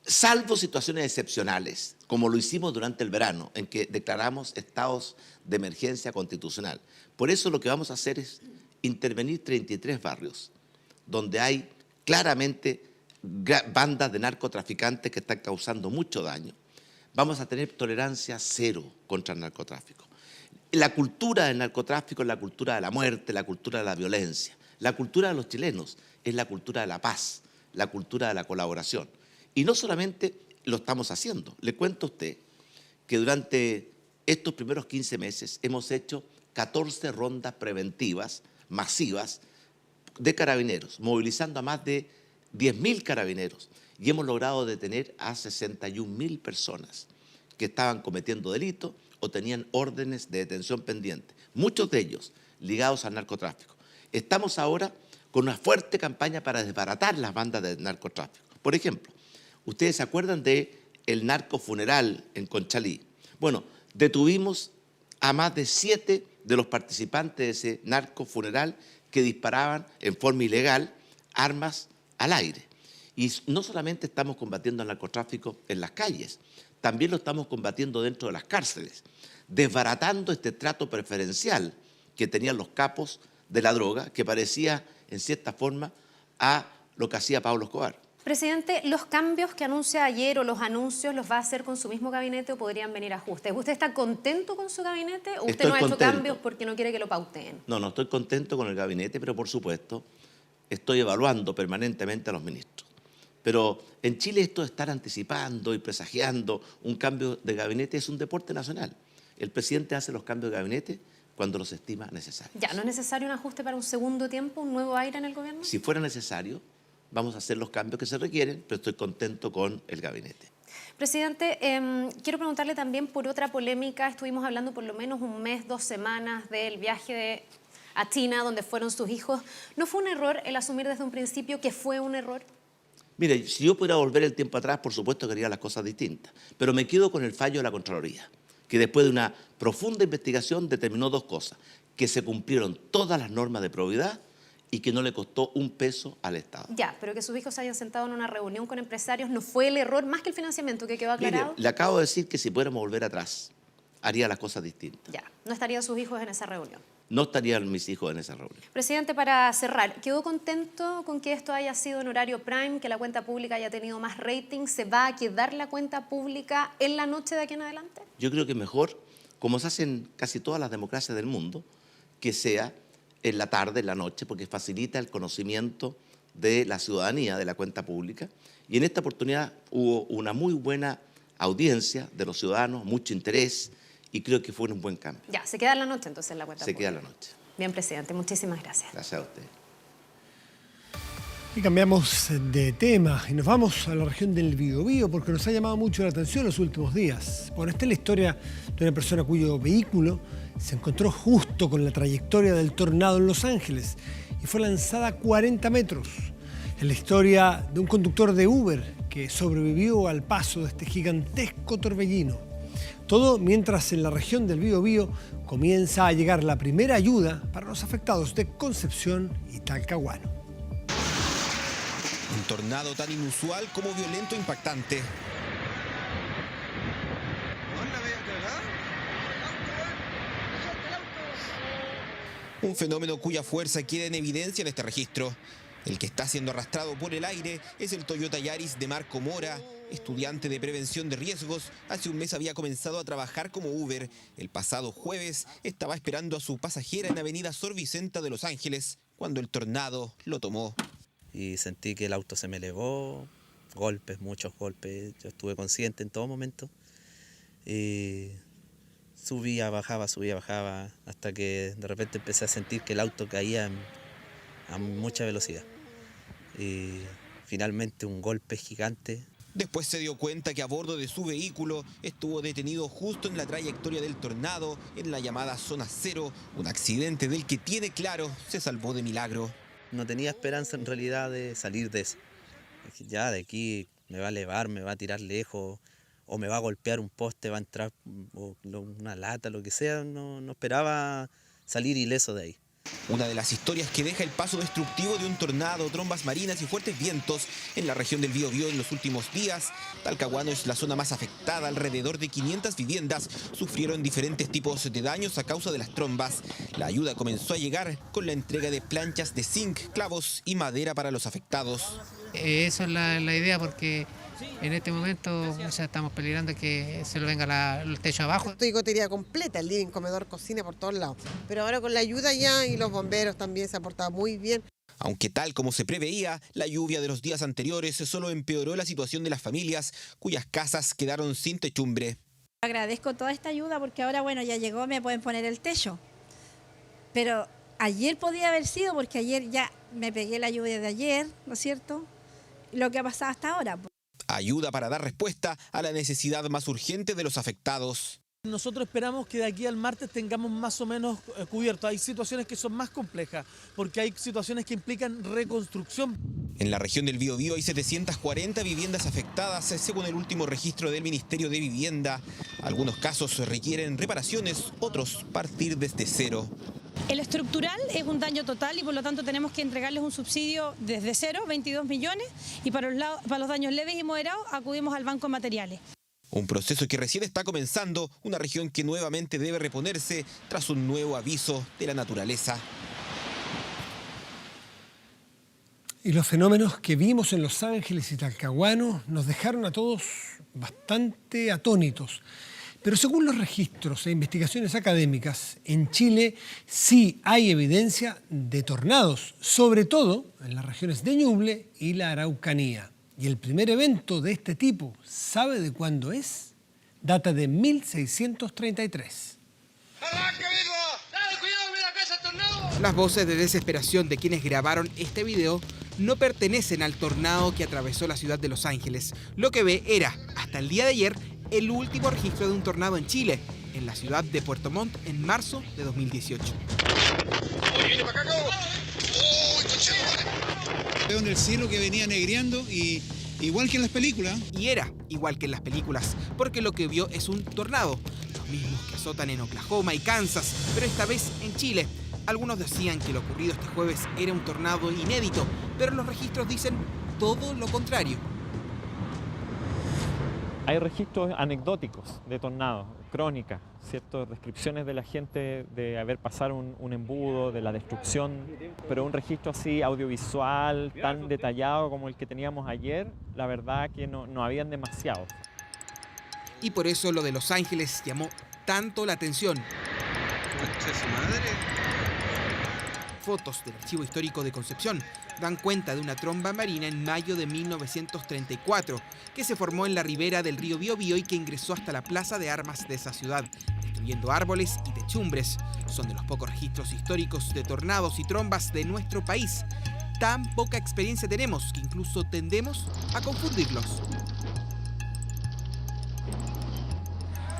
Salvo situaciones excepcionales, como lo hicimos durante el verano, en que declaramos estados de emergencia constitucional. Por eso lo que vamos a hacer es intervenir 33 barrios, donde hay claramente bandas de narcotraficantes que están causando mucho daño. Vamos a tener tolerancia cero contra el narcotráfico. La cultura del narcotráfico es la cultura de la muerte, la cultura de la violencia. La cultura de los chilenos es la cultura de la paz, la cultura de la colaboración. Y no solamente lo estamos haciendo. Le cuento a usted que durante estos primeros 15 meses hemos hecho 14 rondas preventivas masivas de carabineros, movilizando a más de 10.000 carabineros, y hemos logrado detener a 61.000 personas que estaban cometiendo delitos o tenían órdenes de detención pendientes, muchos de ellos ligados al narcotráfico. Estamos ahora con una fuerte campaña para desbaratar las bandas de narcotráfico. Por ejemplo, ¿ustedes se acuerdan del narcofuneral en Conchalí? Bueno, detuvimos a más de 7 de los participantes de ese narcofuneral que disparaban en forma ilegal armas al aire. Y no solamente estamos combatiendo el narcotráfico en las calles, también lo estamos combatiendo dentro de las cárceles, desbaratando este trato preferencial que tenían los capos de la droga, que parecía, en cierta forma, a lo que hacía Pablo Escobar. Presidente, ¿los cambios que anuncia ayer o los anuncios los va a hacer con su mismo gabinete o podrían venir ajustes? ¿Usted está contento con su gabinete o usted no ha hecho cambios porque no quiere que lo pauteen? No, estoy contento con el gabinete, pero por supuesto estoy evaluando permanentemente a los ministros. Pero en Chile esto de estar anticipando y presagiando un cambio de gabinete es un deporte nacional. El presidente hace los cambios de gabinete cuando los estima necesarios. ¿Ya no es necesario un ajuste para un segundo tiempo, un nuevo aire en el gobierno? Si fuera necesario, vamos a hacer los cambios que se requieren, pero estoy contento con el gabinete. Presidente, quiero preguntarle también por otra polémica. Estuvimos hablando por lo menos un mes, 2 semanas del viaje a China, donde fueron sus hijos. ¿No fue un error el asumir desde un principio que fue un error? Mire, si yo pudiera volver el tiempo atrás, por supuesto que haría las cosas distintas, pero me quedo con el fallo de la Contraloría, que después de una profunda investigación determinó 2 cosas: que se cumplieron todas las normas de probidad y que no le costó un peso al Estado. Ya, pero que sus hijos se hayan sentado en una reunión con empresarios no fue el error más que el financiamiento que quedó aclarado. Mire, le acabo de decir que si pudiéramos volver atrás, haría las cosas distintas. Ya, no estarían sus hijos en esa reunión. No estarían mis hijos en esa reunión. Presidente, para cerrar, ¿quedó contento con que esto haya sido en horario prime, que la cuenta pública haya tenido más rating? ¿Se va a quedar la cuenta pública en la noche de aquí en adelante? Yo creo que mejor, como se hacen casi todas las democracias del mundo, que sea en la tarde, en la noche, porque facilita el conocimiento de la ciudadanía de la cuenta pública. Y en esta oportunidad hubo una muy buena audiencia de los ciudadanos, mucho interés, y creo que fue un buen cambio. Ya, se queda en la noche entonces la cuenta Se pública. queda en la noche. Bien, presidente, muchísimas gracias. Gracias a usted. Y cambiamos de tema y nos vamos a la región del Biobío porque nos ha llamado mucho la atención los últimos días. Bueno, esta es la historia de una persona cuyo vehículo se encontró justo con la trayectoria del tornado en Los Ángeles y fue lanzada a 40 metros. Es la historia de un conductor de Uber que sobrevivió al paso de este gigantesco torbellino. Todo mientras en la región del Biobío comienza a llegar la primera ayuda para los afectados de Concepción y Talcahuano. Un tornado tan inusual como violento e impactante. Un fenómeno cuya fuerza queda en evidencia en este registro. El que está siendo arrastrado por el aire es el Toyota Yaris de Marco Mora, estudiante de prevención de riesgos. Hace un mes había comenzado a trabajar como Uber. El pasado jueves estaba esperando a su pasajera en Avenida Sor Vicenta de Los Ángeles cuando el tornado lo tomó. Y sentí que el auto se me elevó, golpes, muchos golpes. Yo estuve consciente en todo momento. Y subía, bajaba, hasta que de repente empecé a sentir que el auto caía a mucha velocidad. Y finalmente un golpe gigante. Después se dio cuenta que a bordo de su vehículo estuvo detenido justo en la trayectoria del tornado, en la llamada zona cero, un accidente del que tiene claro se salvó de milagro. No tenía esperanza en realidad de salir de eso. Dije, ya de aquí me va a elevar, me va a tirar lejos, o me va a golpear un poste, va a entrar una lata, lo que sea. No esperaba salir ileso de ahí. Una de las historias que deja el paso destructivo de un tornado, trombas marinas y fuertes vientos en la región del Biobío en los últimos días. Talcahuano es la zona más afectada. Alrededor de 500 viviendas sufrieron diferentes tipos de daños a causa de las trombas. La ayuda comenzó a llegar con la entrega de planchas de zinc, clavos y madera para los afectados. Esa es la idea, porque en este momento estamos peligrando que se lo venga el techo abajo. Estoy gotería completa, el living, comedor, cocina por todos lados. Pero ahora con la ayuda ya y los bomberos también se han portado muy bien. Aunque tal como se preveía, la lluvia de los días anteriores solo empeoró la situación de las familias cuyas casas quedaron sin techumbre. Agradezco toda esta ayuda porque ahora, bueno, ya llegó, me pueden poner el techo. Pero ayer podía haber sido, porque ayer ya me pegué la lluvia de ayer, ¿no es cierto? Lo que ha pasado hasta ahora. Ayuda para dar respuesta a la necesidad más urgente de los afectados. Nosotros esperamos que de aquí al martes tengamos más o menos cubierto. Hay situaciones que son más complejas, porque hay situaciones que implican reconstrucción. En la región del Biobío hay 740 viviendas afectadas, según el último registro del Ministerio de Vivienda. Algunos casos requieren reparaciones, otros partir desde cero. El estructural es un daño total y por lo tanto tenemos que entregarles un subsidio desde cero, 22 millones, y para los daños leves y moderados acudimos al Banco de Materiales. Un proceso que recién está comenzando, una región que nuevamente debe reponerse tras un nuevo aviso de la naturaleza. Y los fenómenos que vimos en Los Ángeles y Talcahuano nos dejaron a todos bastante atónitos. Pero según los registros e investigaciones académicas, en Chile sí hay evidencia de tornados, sobre todo en las regiones de Ñuble y la Araucanía. Y el primer evento de este tipo, ¿sabe de cuándo es? Data de 1633. Las voces de desesperación de quienes grabaron este video no pertenecen al tornado que atravesó la ciudad de Los Ángeles. Lo que ve era, hasta el día de ayer, el último registro de un tornado en Chile, en la ciudad de Puerto Montt, en marzo de 2018. Veo en el cielo que venía negreando y igual que en las películas. Y era igual que en las películas, porque lo que vio es un tornado, los mismos que azotan en Oklahoma y Kansas, pero esta vez en Chile. Algunos decían que lo ocurrido este jueves era un tornado inédito, pero los registros dicen todo lo contrario. Hay registros anecdóticos de tornados, crónicas, ¿cierto? Descripciones de la gente de haber pasado un embudo, de la destrucción, pero un registro así audiovisual, tan detallado como el que teníamos ayer, la verdad que no habían demasiados. Y por eso lo de Los Ángeles llamó tanto la atención. Fotos del Archivo Histórico de Concepción dan cuenta de una tromba marina en mayo de 1934 que se formó en la ribera del río Biobío y que ingresó hasta la plaza de armas de esa ciudad, destruyendo árboles y techumbres. Son de los pocos registros históricos de tornados y trombas de nuestro país. Tan poca experiencia tenemos que incluso tendemos a confundirlos.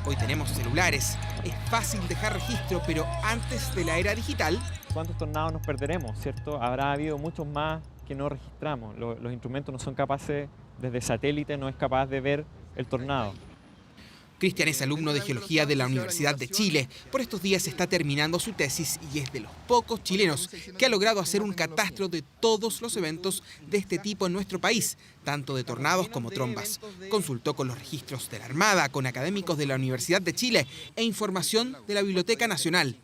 Hoy tenemos celulares, es fácil dejar registro, pero antes de la era digital... ¿Cuántos tornados nos perderemos, cierto? Habrá habido muchos más que no registramos. Los instrumentos no son capaces, desde satélite no es capaz de ver el tornado. Cristian es alumno de Geología de la Universidad de Chile. Por estos días está terminando su tesis y es de los pocos chilenos que ha logrado hacer un catastro de todos los eventos de este tipo en nuestro país, tanto de tornados como trombas. Consultó con los registros de la Armada, con académicos de la Universidad de Chile e información de la Biblioteca Nacional.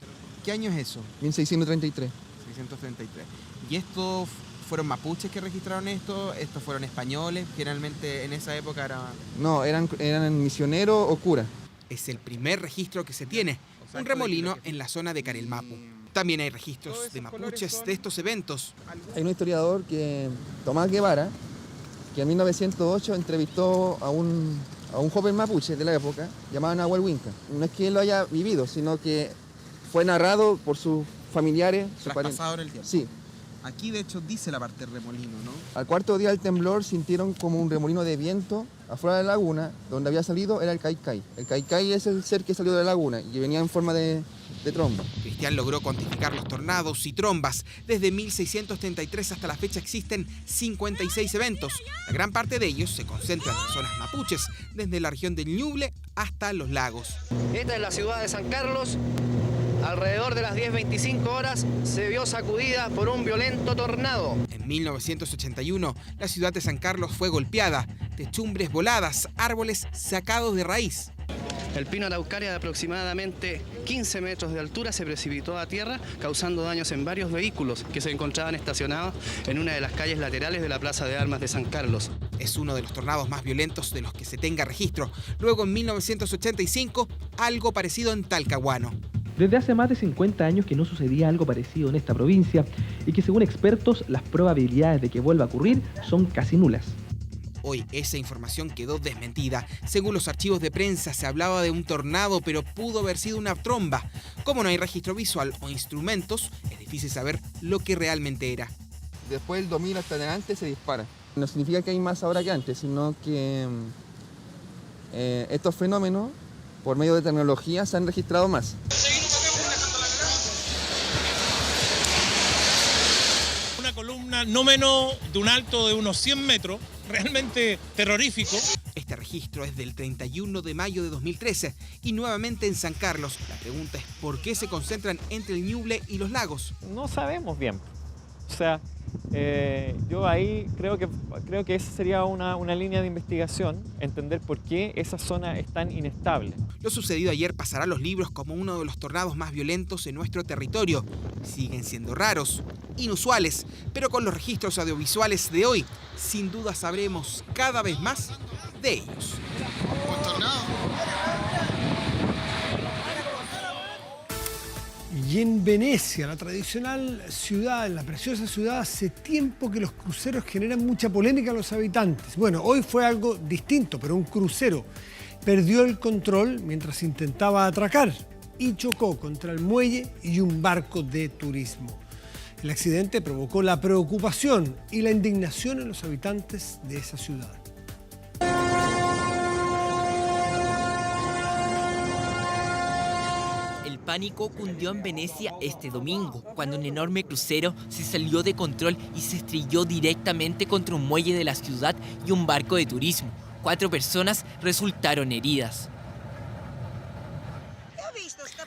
¿Qué año es eso? 1633. 1633. ¿Y estos fueron mapuches que registraron esto? ¿Estos fueron españoles? Generalmente en esa época era... No, eran misioneros o curas. Es el primer registro que se tiene, un remolino en la zona de Carelmapu. También hay registros de mapuches de estos eventos. Hay un historiador, Tomás Guevara, que en 1908 entrevistó a un joven mapuche de la época llamado Nahuel Huinca. No es que él lo haya vivido, sino que fue narrado por sus familiares. Traspasado en el tiempo. Sí. Aquí de hecho dice la parte del remolino, ¿no? Al cuarto día del temblor sintieron como un remolino de viento afuera de la laguna, donde había salido era el caicay. El caicay es el ser que salió de la laguna y venía en forma de tromba. Cristian logró cuantificar los tornados y trombas. Desde 1633 hasta la fecha existen 56 eventos. La gran parte de ellos se concentran en zonas mapuches, desde la región del Ñuble hasta los lagos. Esta es la ciudad de San Carlos. alrededor de las 10:25 horas, se vio sacudida por un violento tornado. En 1981, la ciudad de San Carlos fue golpeada, techumbres voladas, árboles sacados de raíz. El pino araucaria de aproximadamente 15 metros de altura se precipitó a tierra, causando daños en varios vehículos que se encontraban estacionados en una de las calles laterales de la Plaza de Armas de San Carlos. Es uno de los tornados más violentos de los que se tenga registro. Luego, en 1985, algo parecido en Talcahuano. Desde hace más de 50 años que no sucedía algo parecido en esta provincia y que, según expertos, las probabilidades de que vuelva a ocurrir son casi nulas. Hoy esa información quedó desmentida. Según los archivos de prensa se hablaba de un tornado, pero pudo haber sido una tromba. Como no hay registro visual o instrumentos, es difícil saber lo que realmente era. Después del 2000 hasta adelante se dispara. No significa que hay más ahora que antes, sino que estos fenómenos, por medio de tecnología, se han registrado más. Una columna no menos de un alto de unos 100 metros, realmente terrorífico. Este registro es del 31 de mayo de 2013 y nuevamente en San Carlos. La pregunta es ¿por qué se concentran entre el Ñuble y los lagos? No sabemos bien. O sea, yo ahí creo que esa sería una línea de investigación, entender por qué esa zona es tan inestable. Lo sucedido ayer pasará a los libros como uno de los tornados más violentos en nuestro territorio. Siguen siendo raros, inusuales, pero con los registros audiovisuales de hoy, sin duda sabremos cada vez más de ellos. Y en Venecia, la tradicional ciudad, la preciosa ciudad, hace tiempo que los cruceros generan mucha polémica a los habitantes. Bueno, hoy fue algo distinto, pero un crucero perdió el control mientras intentaba atracar y chocó contra el muelle y un barco de turismo. El accidente provocó la preocupación y la indignación en los habitantes de esa ciudad. El pánico cundió en Venecia este domingo, cuando un enorme crucero se salió de control y se estrelló directamente contra un muelle de la ciudad y un barco de turismo. 4 personas resultaron heridas.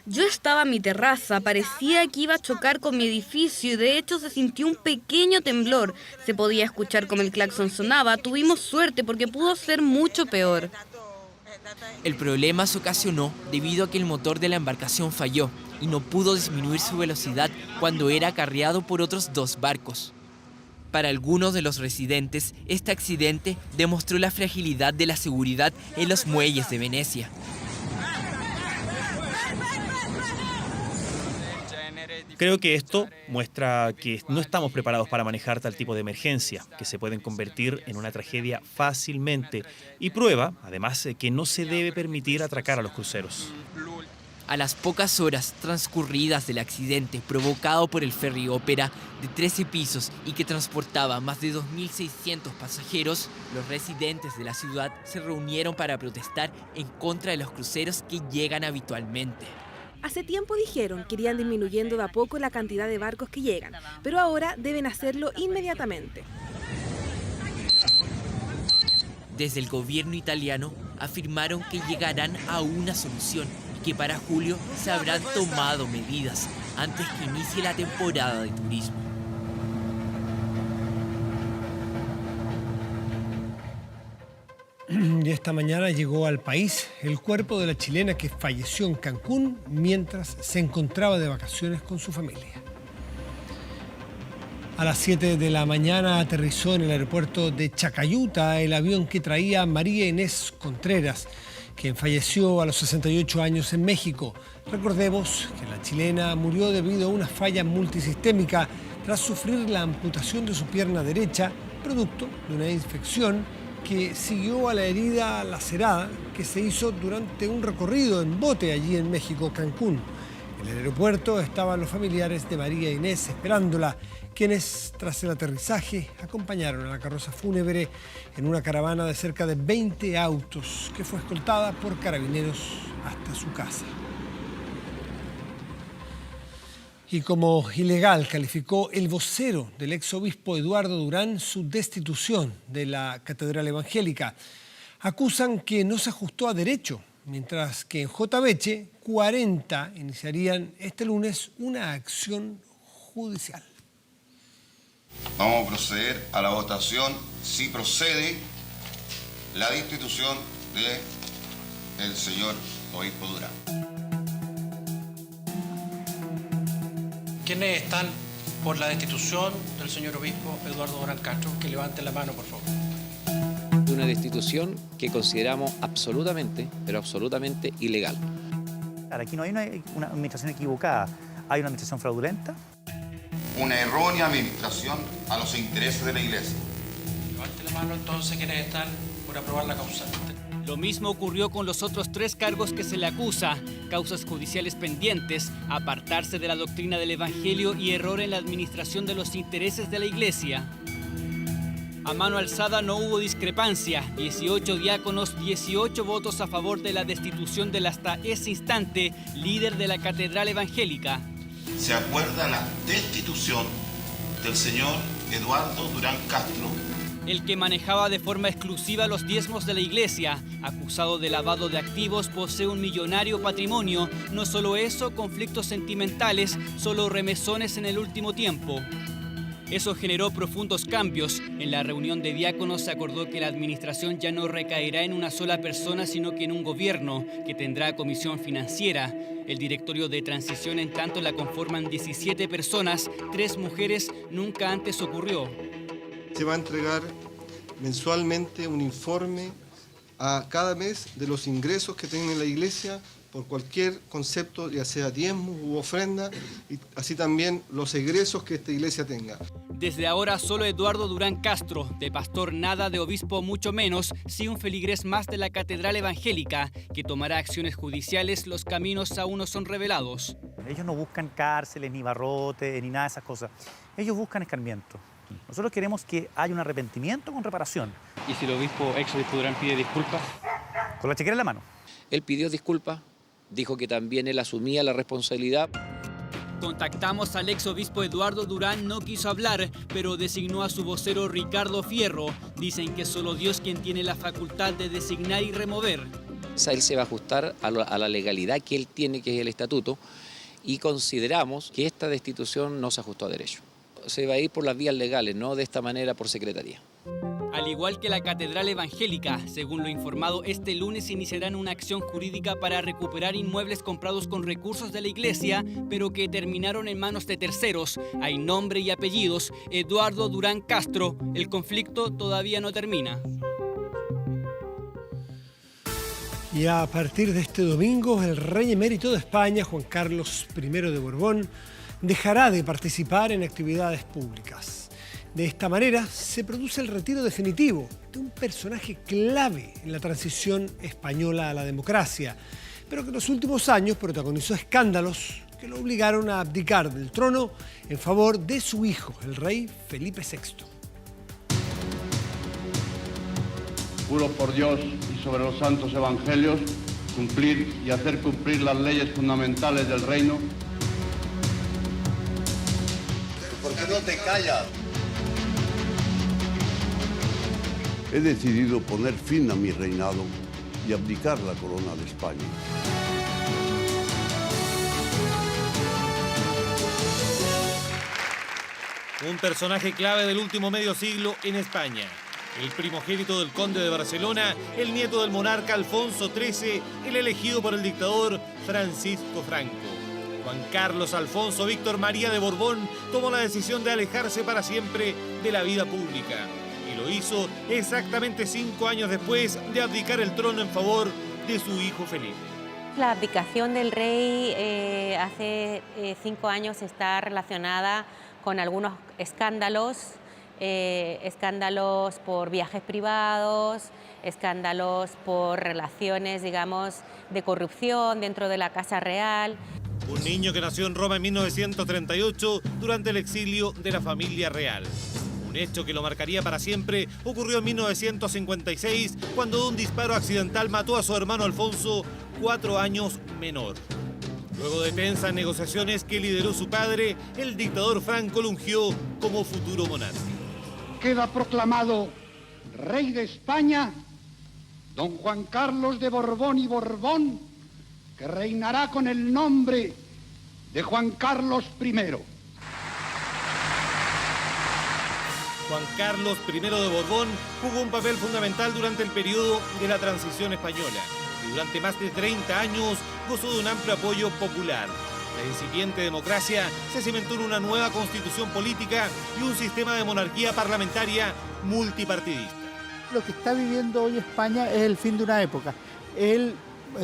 Yo estaba en mi terraza, parecía que iba a chocar con mi edificio y de hecho se sintió un pequeño temblor. Se podía escuchar como el claxon sonaba. Tuvimos suerte porque pudo ser mucho peor. El problema se ocasionó debido a que el motor de la embarcación falló y no pudo disminuir su velocidad cuando era acarreado por otros 2 barcos. Para algunos de los residentes, este accidente demostró la fragilidad de la seguridad en los muelles de Venecia. Creo que esto muestra que no estamos preparados para manejar tal tipo de emergencia, que se pueden convertir en una tragedia fácilmente, y prueba, además, que no se debe permitir atracar a los cruceros. A las pocas horas transcurridas del accidente provocado por el ferry Ópera de 13 pisos y que transportaba más de 2.600 pasajeros, los residentes de la ciudad se reunieron para protestar en contra de los cruceros que llegan habitualmente. Hace tiempo dijeron que irían disminuyendo de a poco la cantidad de barcos que llegan, pero ahora deben hacerlo inmediatamente. Desde el gobierno italiano afirmaron que llegarán a una solución y que para julio se habrán tomado medidas antes que inicie la temporada de turismo. Y esta mañana llegó al país el cuerpo de la chilena que falleció en Cancún mientras se encontraba de vacaciones con su familia. A las 7 de la mañana aterrizó en el aeropuerto de Chacayuta el avión que traía a María Inés Contreras, quien falleció a los 68 años en México. Recordemos que la chilena murió debido a una falla multisistémica tras sufrir la amputación de su pierna derecha, producto de una infección que siguió a la herida lacerada que se hizo durante un recorrido en bote allí en México, Cancún. En el aeropuerto estaban los familiares de María Inés esperándola, quienes tras el aterrizaje acompañaron a la carroza fúnebre en una caravana de cerca de 20 autos que fue escoltada por carabineros hasta su casa. Y como ilegal calificó el vocero del exobispo Eduardo Durán su destitución de la Catedral Evangélica. Acusan que no se ajustó a derecho mientras que en Jotaveche 40 iniciarían este lunes una acción judicial. Vamos a proceder a la votación si procede la destitución del señor obispo Durán. ¿Quiénes están por la destitución del señor obispo Eduardo Durán Castro? Que levanten la mano, por favor. Una destitución que consideramos absolutamente, pero absolutamente ilegal. Aquí no hay una administración equivocada, hay una administración fraudulenta. Una errónea administración a los intereses de la Iglesia. Levanten la mano entonces quienes están por aprobar la causa. Lo mismo ocurrió con los otros 3 cargos que se le acusa, causas judiciales pendientes, apartarse de la doctrina del Evangelio y error en la administración de los intereses de la Iglesia. A mano alzada no hubo discrepancia, 18 diáconos, 18 votos a favor de la destitución del hasta ese instante líder de la Catedral Evangélica. Se acuerda la destitución del señor Eduardo Durán Castro, el que manejaba de forma exclusiva los diezmos de la Iglesia, acusado de lavado de activos, posee un millonario patrimonio. No solo eso, conflictos sentimentales, solo remesones en el último tiempo. Eso generó profundos cambios. En la reunión de diáconos se acordó que la administración ya no recaerá en una sola persona, sino que en un gobierno que tendrá comisión financiera. El directorio de transición, en tanto, la conforman 17 personas, 3 mujeres. Nunca antes ocurrió. Se va a entregar mensualmente un informe a cada mes de los ingresos que tiene la Iglesia por cualquier concepto, ya sea diezmo u ofrenda, y así también los egresos que esta Iglesia tenga. Desde ahora solo Eduardo Durán Castro, de pastor nada, de obispo mucho menos, sí un feligrés más de la Catedral Evangélica, que tomará acciones judiciales. Los caminos aún no son revelados. Ellos no buscan cárceles, ni barrotes, ni nada de esas cosas. Ellos buscan escarmiento. Nosotros queremos que haya un arrepentimiento con reparación. ¿Y si el ex-obispo Durán pide disculpas? Con la chequera en la mano. Él pidió disculpas, dijo que también él asumía la responsabilidad. Contactamos al ex-obispo Eduardo Durán, no quiso hablar, pero designó a su vocero Ricardo Fierro. Dicen que es solo Dios quien tiene la facultad de designar y remover. Él se va a ajustar a la legalidad que él tiene, que es el estatuto, y consideramos que esta destitución no se ajustó a derecho. Se va a ir por las vías legales, no de esta manera por secretaría. Al igual que la Catedral Evangélica, según lo informado, este lunes iniciarán una acción jurídica para recuperar inmuebles comprados con recursos de la Iglesia, pero que terminaron en manos de terceros. Hay nombre y apellidos: Eduardo Durán Castro. El conflicto todavía no termina. Y a partir de este domingo, el rey emérito de España, Juan Carlos I de Borbón, dejará de participar en actividades públicas. De esta manera se produce el retiro definitivo de un personaje clave en la transición española a la democracia, pero que en los últimos años protagonizó escándalos que lo obligaron a abdicar del trono en favor de su hijo, el rey Felipe VI. Juro por Dios y sobre los santos evangelios cumplir y hacer cumplir las leyes fundamentales del reino. ¿Por qué no te callas? He decidido poner fin a mi reinado y abdicar la corona de España. Un personaje clave del último medio siglo en España. El primogénito del conde de Barcelona, el nieto del monarca Alfonso XIII, el elegido por el dictador Francisco Franco. Juan Carlos Alfonso Víctor María de Borbón tomó la decisión de alejarse para siempre de la vida pública. Y lo hizo exactamente 5 años después de abdicar el trono en favor de su hijo Felipe. La abdicación del rey hace 5 años está relacionada con algunos escándalos, escándalos por viajes privados, escándalos por relaciones, digamos, de corrupción dentro de la Casa Real. Un niño que nació en Roma en 1938 durante el exilio de la familia real. Un hecho que lo marcaría para siempre ocurrió en 1956, cuando de un disparo accidental mató a su hermano Alfonso, 4 años menor. Luego de tensas negociaciones que lideró su padre, el dictador Franco lo ungió como futuro monarca. Queda proclamado rey de España don Juan Carlos de Borbón y Borbón, que reinará con el nombre de Juan Carlos I. Juan Carlos I de Borbón jugó un papel fundamental durante el periodo de la transición española y durante más de 30 años gozó de un amplio apoyo popular. La incipiente democracia se cimentó en una nueva constitución política y un sistema de monarquía parlamentaria multipartidista. Lo que está viviendo hoy España es el fin de una época. Él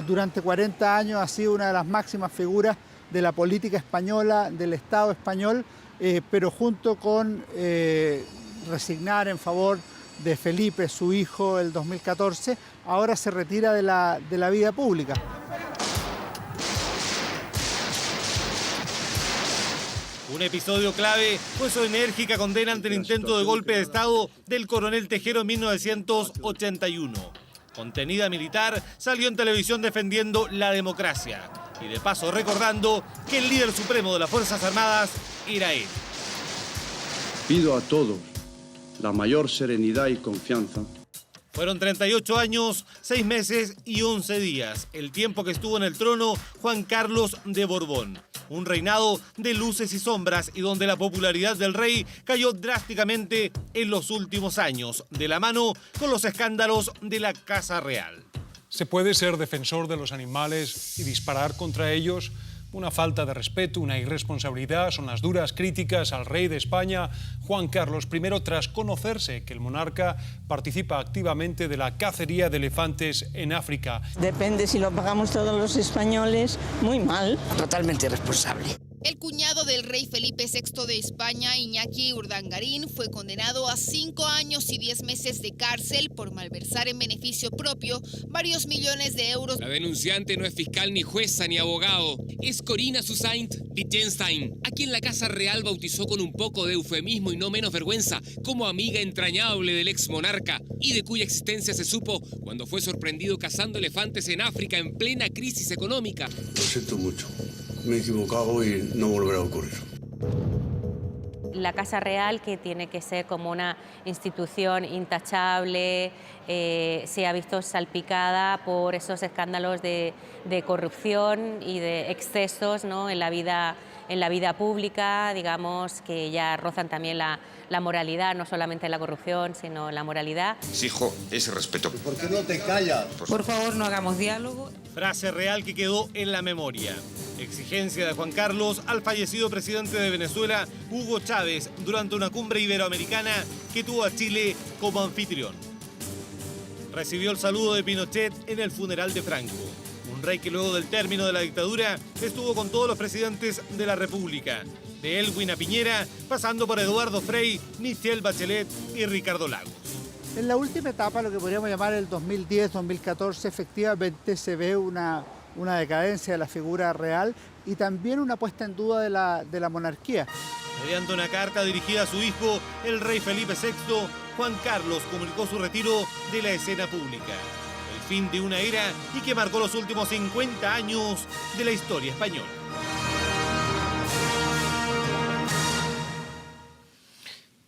durante 40 años ha sido una de las máximas figuras de la política española, del Estado español, pero junto con resignar en favor de Felipe, su hijo, el 2014, ahora se retira de la vida pública. Un episodio clave fue su enérgica condena ante el intento de golpe de Estado del coronel Tejero en 1981. Contenida militar, salió en televisión defendiendo la democracia y de paso recordando que el líder supremo de las Fuerzas Armadas era él. Pido a todos la mayor serenidad y confianza. Fueron 38 años, 6 meses y 11 días, el tiempo que estuvo en el trono Juan Carlos de Borbón. Un reinado de luces y sombras y donde la popularidad del rey cayó drásticamente en los últimos años, de la mano con los escándalos de la Casa Real. Se puede ser defensor de los animales y disparar contra ellos. Una falta de respeto, una irresponsabilidad, son las duras críticas al rey de España, Juan Carlos I, tras conocerse que el monarca participa activamente de la cacería de elefantes en África. Depende si lo pagamos todos los españoles, muy mal. Totalmente irresponsable. El cuñado del rey Felipe VI de España, Iñaki Urdangarín, fue condenado a 5 años y 10 meses de cárcel por malversar en beneficio propio varios millones de euros. La denunciante no es fiscal, ni jueza, ni abogado. Es Corina Susaint Wittgenstein, a quien la Casa Real bautizó con un poco de eufemismo y no menos vergüenza como amiga entrañable del ex monarca y de cuya existencia se supo cuando fue sorprendido cazando elefantes en África en plena crisis económica. Lo siento mucho. Me he equivocado y no volverá a ocurrir. La Casa Real, que tiene que ser como una institución intachable, se ha visto salpicada por esos escándalos de corrupción y de excesos, ¿no?, en la vida pública, digamos, que ya rozan también la moralidad, no solamente la corrupción, sino la moralidad. Exijo ese respeto. ¿Por qué no te callas? Por favor, no hagamos diálogo. Frase real que quedó en la memoria. Exigencia de Juan Carlos al fallecido presidente de Venezuela, Hugo Chávez, durante una cumbre iberoamericana que tuvo a Chile como anfitrión. Recibió el saludo de Pinochet en el funeral de Franco. Un rey que luego del término de la dictadura estuvo con todos los presidentes de la República, de Elwin a Piñera, pasando por Eduardo Frei, Michelle Bachelet y Ricardo Lagos. En la última etapa, lo que podríamos llamar el 2010-2014, efectivamente se ve una decadencia de la figura real y también una puesta en duda de la monarquía. Mediante una carta dirigida a su hijo, el rey Felipe VI, Juan Carlos comunicó su retiro de la escena pública. El fin de una era y que marcó los últimos 50 años de la historia española.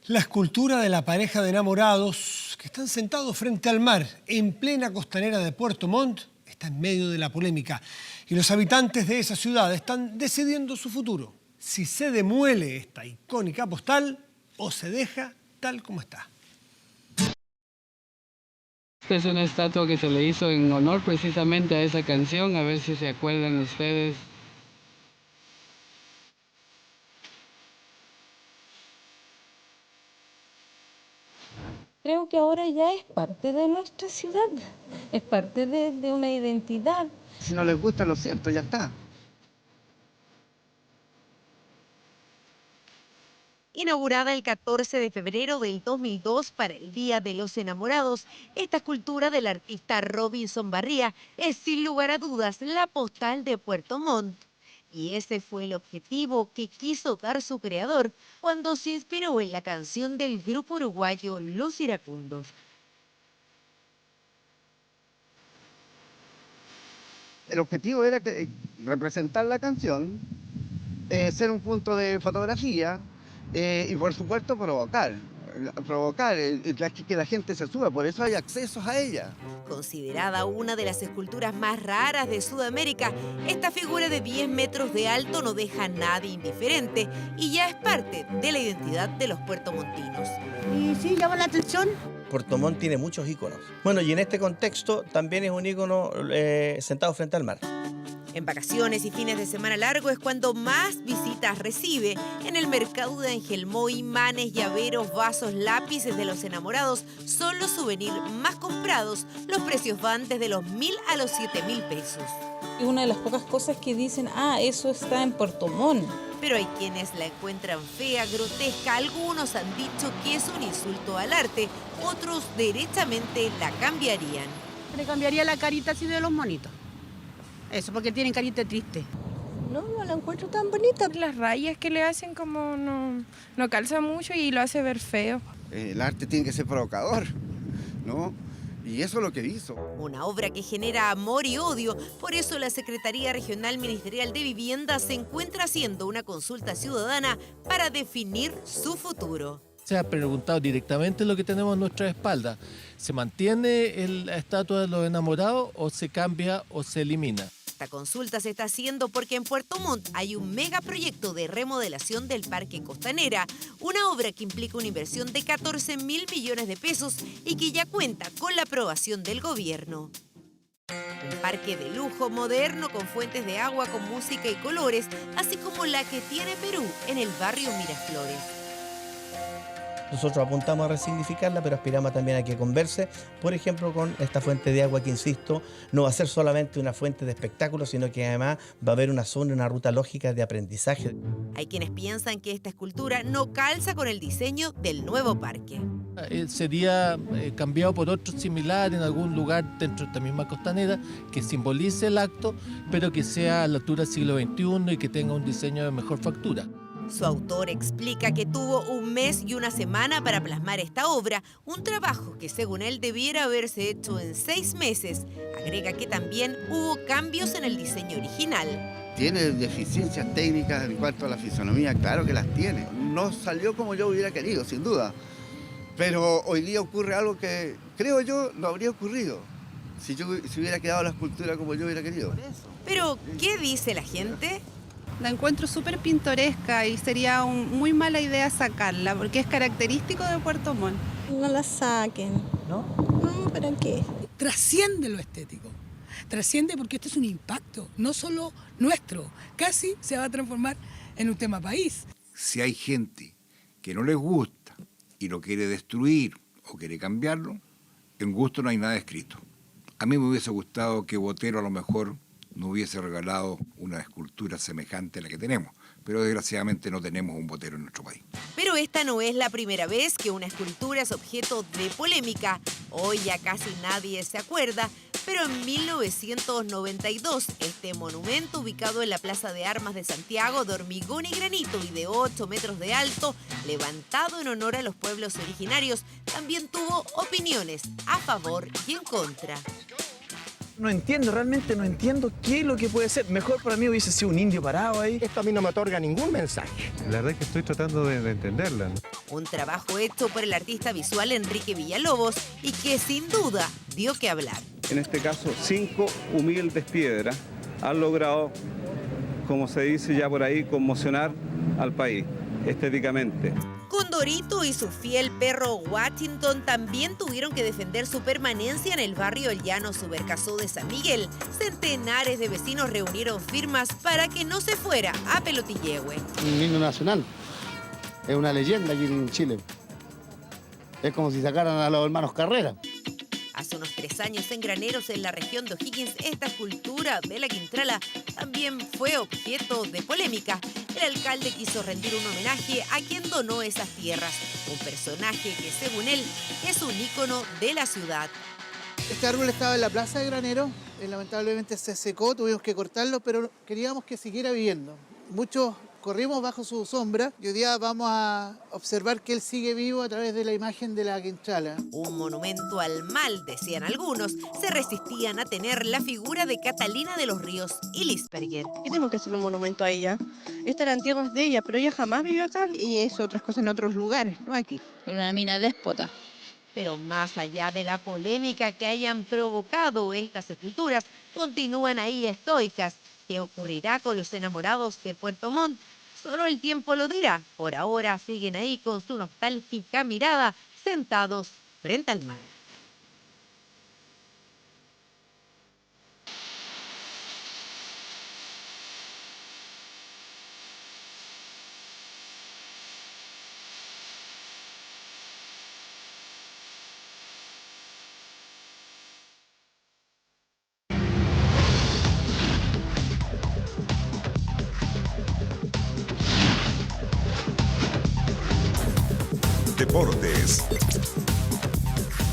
La escultura de la pareja de enamorados que están sentados frente al mar en plena costanera de Puerto Montt está en medio de la polémica y los habitantes de esa ciudad están decidiendo su futuro. Si se demuele esta icónica postal o se deja tal como está. Esta es una estatua que se le hizo en honor precisamente a esa canción, a ver si se acuerdan ustedes. Creo que ahora ya es parte de nuestra ciudad, es parte de una identidad. Si no les gusta, lo siento, ya está. Inaugurada el 14 de febrero del 2002 para el Día de los Enamorados, esta escultura del artista Robinson Barría es sin lugar a dudas la postal de Puerto Montt. Y ese fue el objetivo que quiso dar su creador cuando se inspiró en la canción del grupo uruguayo Los Iracundos. El objetivo era representar la canción, ser un punto de fotografía y por supuesto provocar. provocar que la gente se suba, por eso hay accesos a ella. Considerada una de las esculturas más raras de Sudamérica, esta figura de 10 metros de alto no deja a nadie indiferente y ya es parte de la identidad de los puertomontinos. Y sí, llama la atención. Puerto Montt tiene muchos íconos. Bueno, y en este contexto también es un ícono sentado frente al mar. En vacaciones y fines de semana largo es cuando más visitas recibe. En el mercado de Angelmó, imanes, llaveros, vasos, lápices de los enamorados son los souvenirs más comprados. Los precios van desde los 1.000 a los 7.000 pesos. Es una de las pocas cosas que dicen, eso está en Puerto Montt. Pero hay quienes la encuentran fea, grotesca. Algunos han dicho que es un insulto al arte. Otros derechamente la cambiarían. Le cambiaría la carita así de los monitos. Eso, porque tienen carita triste. No la encuentro tan bonita. Las rayas que le hacen como no calza mucho y lo hace ver feo. El arte tiene que ser provocador, ¿no? Y eso es lo que hizo. Una obra que genera amor y odio. Por eso la Secretaría Regional Ministerial de Vivienda se encuentra haciendo una consulta ciudadana para definir su futuro. Se ha preguntado directamente lo que tenemos en nuestra espalda. ¿Se mantiene la estatua de los enamorados o se cambia o se elimina? Esta consulta se está haciendo porque en Puerto Montt hay un megaproyecto de remodelación del Parque Costanera, una obra que implica una inversión de 14.000 millones de pesos y que ya cuenta con la aprobación del gobierno. Un parque de lujo, moderno, con fuentes de agua, con música y colores, así como la que tiene Perú en el barrio Miraflores. Nosotros apuntamos a resignificarla, pero aspiramos también a que converse, por ejemplo, con esta fuente de agua que, insisto, no va a ser solamente una fuente de espectáculo, sino que además va a haber una zona, una ruta lógica de aprendizaje. Hay quienes piensan que esta escultura no calza con el diseño del nuevo parque. Sería cambiado por otro similar en algún lugar dentro de esta misma costanera que simbolice el acto, pero que sea a la altura del siglo XXI y que tenga un diseño de mejor factura. Su autor explica que tuvo 1 mes y 1 semana para plasmar esta obra, un trabajo que según él debiera haberse hecho en 6 meses. Agrega que también hubo cambios en el diseño original. Tiene deficiencias técnicas en cuanto a la fisonomía, claro que las tiene. No salió como yo hubiera querido, sin duda. Pero hoy día ocurre algo que, creo yo, no habría ocurrido si hubiera quedado la escultura como yo hubiera querido. Pero, ¿qué dice la gente? La encuentro súper pintoresca y sería muy mala idea sacarla porque es característico de Puerto Montt. No la saquen. ¿No? No, ¿para qué? Trasciende lo estético. Trasciende porque esto es un impacto, no solo nuestro, casi se va a transformar en un tema país. Si hay gente que no les gusta y lo quiere destruir o quiere cambiarlo, en gusto no hay nada escrito. A mí me hubiese gustado que Botero a lo mejor no hubiese regalado una escultura semejante a la que tenemos, pero desgraciadamente no tenemos un Botero en nuestro país. Pero esta no es la primera vez que una escultura es objeto de polémica. Hoy ya casi nadie se acuerda, pero en 1992 este monumento ubicado en la Plaza de Armas de Santiago, de hormigón y granito y de 8 metros de alto, levantado en honor a los pueblos originarios, también tuvo opiniones a favor y en contra. No entiendo, realmente no entiendo qué es lo que puede ser. Mejor para mí hubiese sido un indio parado ahí. Esto a mí no me otorga ningún mensaje. La verdad es que estoy tratando de entenderla, ¿no? Un trabajo hecho por el artista visual Enrique Villalobos y que sin duda dio que hablar. En este caso, 5 humildes piedras han logrado, como se dice ya por ahí, conmocionar al país estéticamente. Condorito y su fiel perro Washington también tuvieron que defender su permanencia en el barrio El Llano Subercasó de San Miguel. Centenares de vecinos reunieron firmas para que no se fuera a Pelotillehue. Un himno nacional, es una leyenda aquí en Chile. Es como si sacaran a los hermanos Carrera. Hace unos 3 años en Graneros, en la región de O'Higgins, esta escultura de la Quintrala también fue objeto de polémica. El alcalde quiso rendir un homenaje a quien donó esas tierras, un personaje que, según él, es un ícono de la ciudad. Este árbol estaba en la plaza de Granero, lamentablemente se secó, tuvimos que cortarlo, pero queríamos que siguiera viviendo. Muchos corrimos bajo su sombra y hoy día vamos a observar que él sigue vivo a través de la imagen de la Quintrala. Un monumento al mal, decían algunos, se resistían a tener la figura de Catalina de los Ríos y Lisperger. ¿Qué tengo que hacer un monumento a ella? Estas eran tierras de ella, pero ella jamás vivió acá y hizo otras cosas en otros lugares, no aquí. Una mina déspota. Pero más allá de la polémica que hayan provocado estas esculturas, continúan ahí estoicas. ¿Qué ocurrirá con los enamorados de Puerto Montt? Solo el tiempo lo dirá. Por ahora siguen ahí con su nostálgica mirada, sentados frente al mar. Deportes.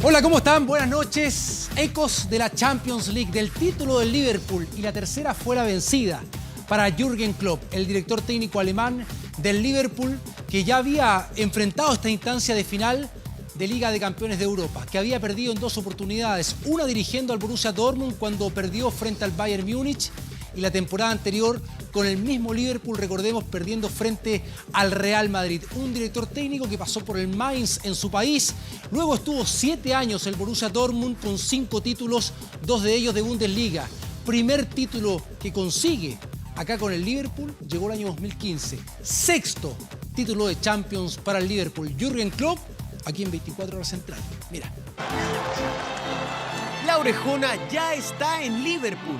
Hola, ¿cómo están? Buenas noches. Ecos de la Champions League, del título del Liverpool, y la tercera fue la vencida para Jürgen Klopp, el director técnico alemán del Liverpool, que ya había enfrentado esta instancia de final de Liga de Campeones de Europa, que había perdido en 2 oportunidades, una dirigiendo al Borussia Dortmund cuando perdió frente al Bayern Múnich, y la temporada anterior con el mismo Liverpool, recordemos, perdiendo frente al Real Madrid. Un director técnico que pasó por el Mainz en su país. Luego estuvo 7 años el Borussia Dortmund con 5 títulos, 2 de ellos de Bundesliga. Primer título que consigue acá con el Liverpool llegó el año 2015. 6º título de Champions para el Liverpool. Jürgen Klopp, aquí en 24 Horas Central. Mira. La orejona ya está en Liverpool.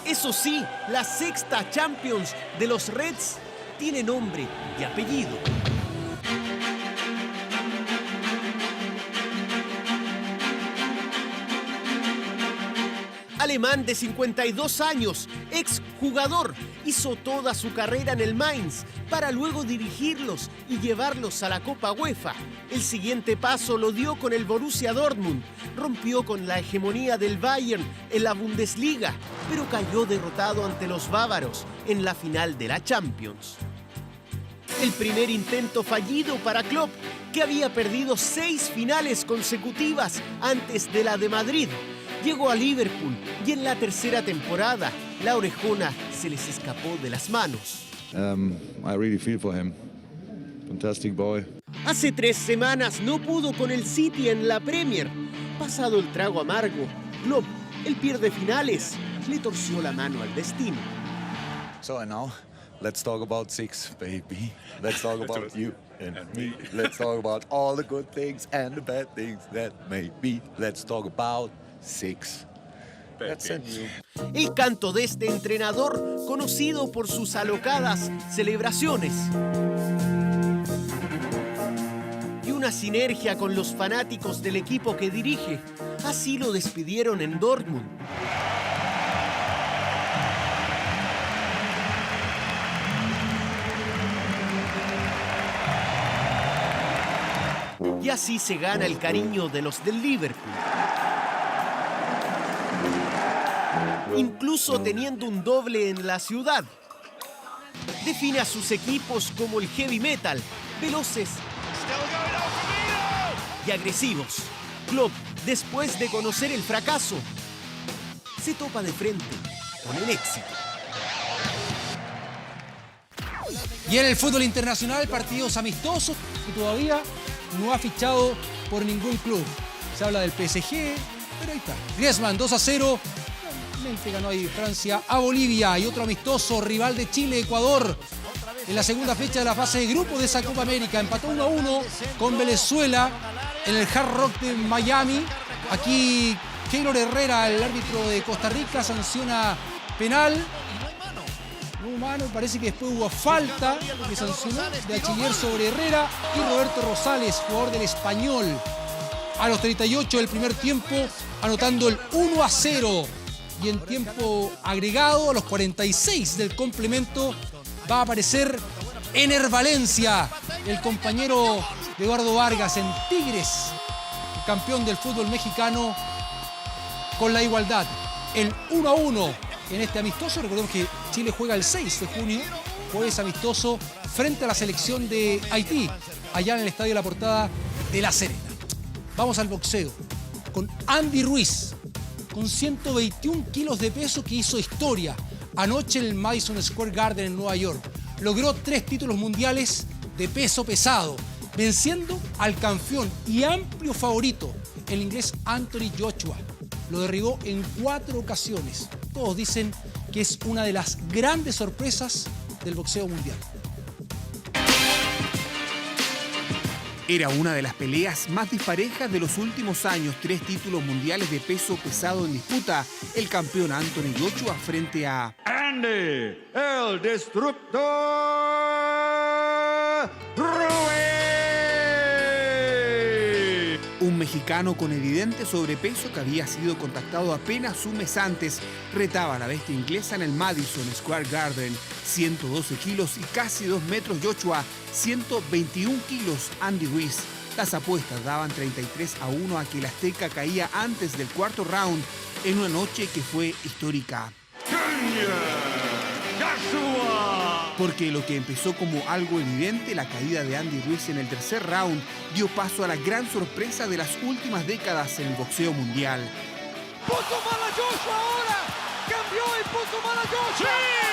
Eso sí, la 6ª Champions de los Reds tiene nombre y apellido. Alemán de 52 años, exjugador, hizo toda su carrera en el Mainz para luego dirigirlos y llevarlos a la Copa UEFA. El siguiente paso lo dio con el Borussia Dortmund. Rompió con la hegemonía del Bayern en la Bundesliga, pero cayó derrotado ante los bávaros en la final de la Champions. El primer intento fallido para Klopp, que había perdido 6 finales consecutivas antes de la de Madrid. Llegó a Liverpool y en la tercera temporada la orejona se les escapó de las manos. I really feel for him. Fantastic boy. Hace 3 semanas no pudo con el City en la Premier. Pasado el trago amargo, Klopp, el pierde finales, le torció la mano al destino. So and now, let's talk about 6, baby. Let's talk about you and me. Let's talk about all the good things and the bad things that may be. Let's talk about 6. El canto de este entrenador, conocido por sus alocadas celebraciones y una sinergia con los fanáticos del equipo que dirige. Así lo despidieron en Dortmund. Y así se gana el cariño de los del Liverpool. Incluso teniendo un doble en la ciudad. Define a sus equipos como el heavy metal, veloces y agresivos. Klopp, después de conocer el fracaso, se topa de frente con el éxito. Y en el fútbol internacional, partidos amistosos, y todavía no ha fichado por ningún club. Se habla del PSG, pero ahí está. Griezmann, 2-0. Ganó ahí Francia a Bolivia. Y otro amistoso, rival de Chile, Ecuador, en la segunda fecha de la fase de grupo de esa Copa América. Empató 1-1 con Venezuela en el Hard Rock de Miami. Aquí Keylor Herrera, el árbitro de Costa Rica, sanciona penal. No mano, parece que después hubo falta que sancionó de Achiller sobre Herrera. Y Roberto Rosales, jugador del Español, a los 38 del primer tiempo, anotando el 1-0. Y en tiempo agregado, a los 46 del complemento, va a aparecer Ener Valencia, el compañero de Eduardo Vargas en Tigres, campeón del fútbol mexicano, con la igualdad. El 1-1 en este amistoso. Recordemos que Chile juega el 6 de junio, jueves amistoso, frente a la selección de Haití, allá en el Estadio La Portada de La Serena. Vamos al boxeo, con Andy Ruiz, con 121 kilos de peso, que hizo historia anoche en el Madison Square Garden en Nueva York. Logró 3 títulos mundiales de peso pesado, venciendo al campeón y amplio favorito, el inglés Anthony Joshua. Lo derribó en 4 ocasiones. Todos dicen que es una de las grandes sorpresas del boxeo mundial. Era una de las peleas más disparejas de los últimos años. 3 títulos mundiales de peso pesado en disputa. El campeón Anthony Joshua frente a Andy, el Destructor Ruiz. Un mexicano con evidente sobrepeso que había sido contactado apenas un mes antes. Retaba a la bestia inglesa en el Madison Square Garden. 112 kilos y casi 2 metros Joshua. 121 kilos Andy Ruiz. Las apuestas daban 33-1 a que el azteca caía antes del cuarto round en una noche que fue histórica. Porque lo que empezó como algo evidente, la caída de Andy Ruiz en el tercer round, dio paso a la gran sorpresa de las últimas décadas en el boxeo mundial. ¡Puso mala Joshua ahora! ¡Cambió y puso mala Joshua! ¡Sí!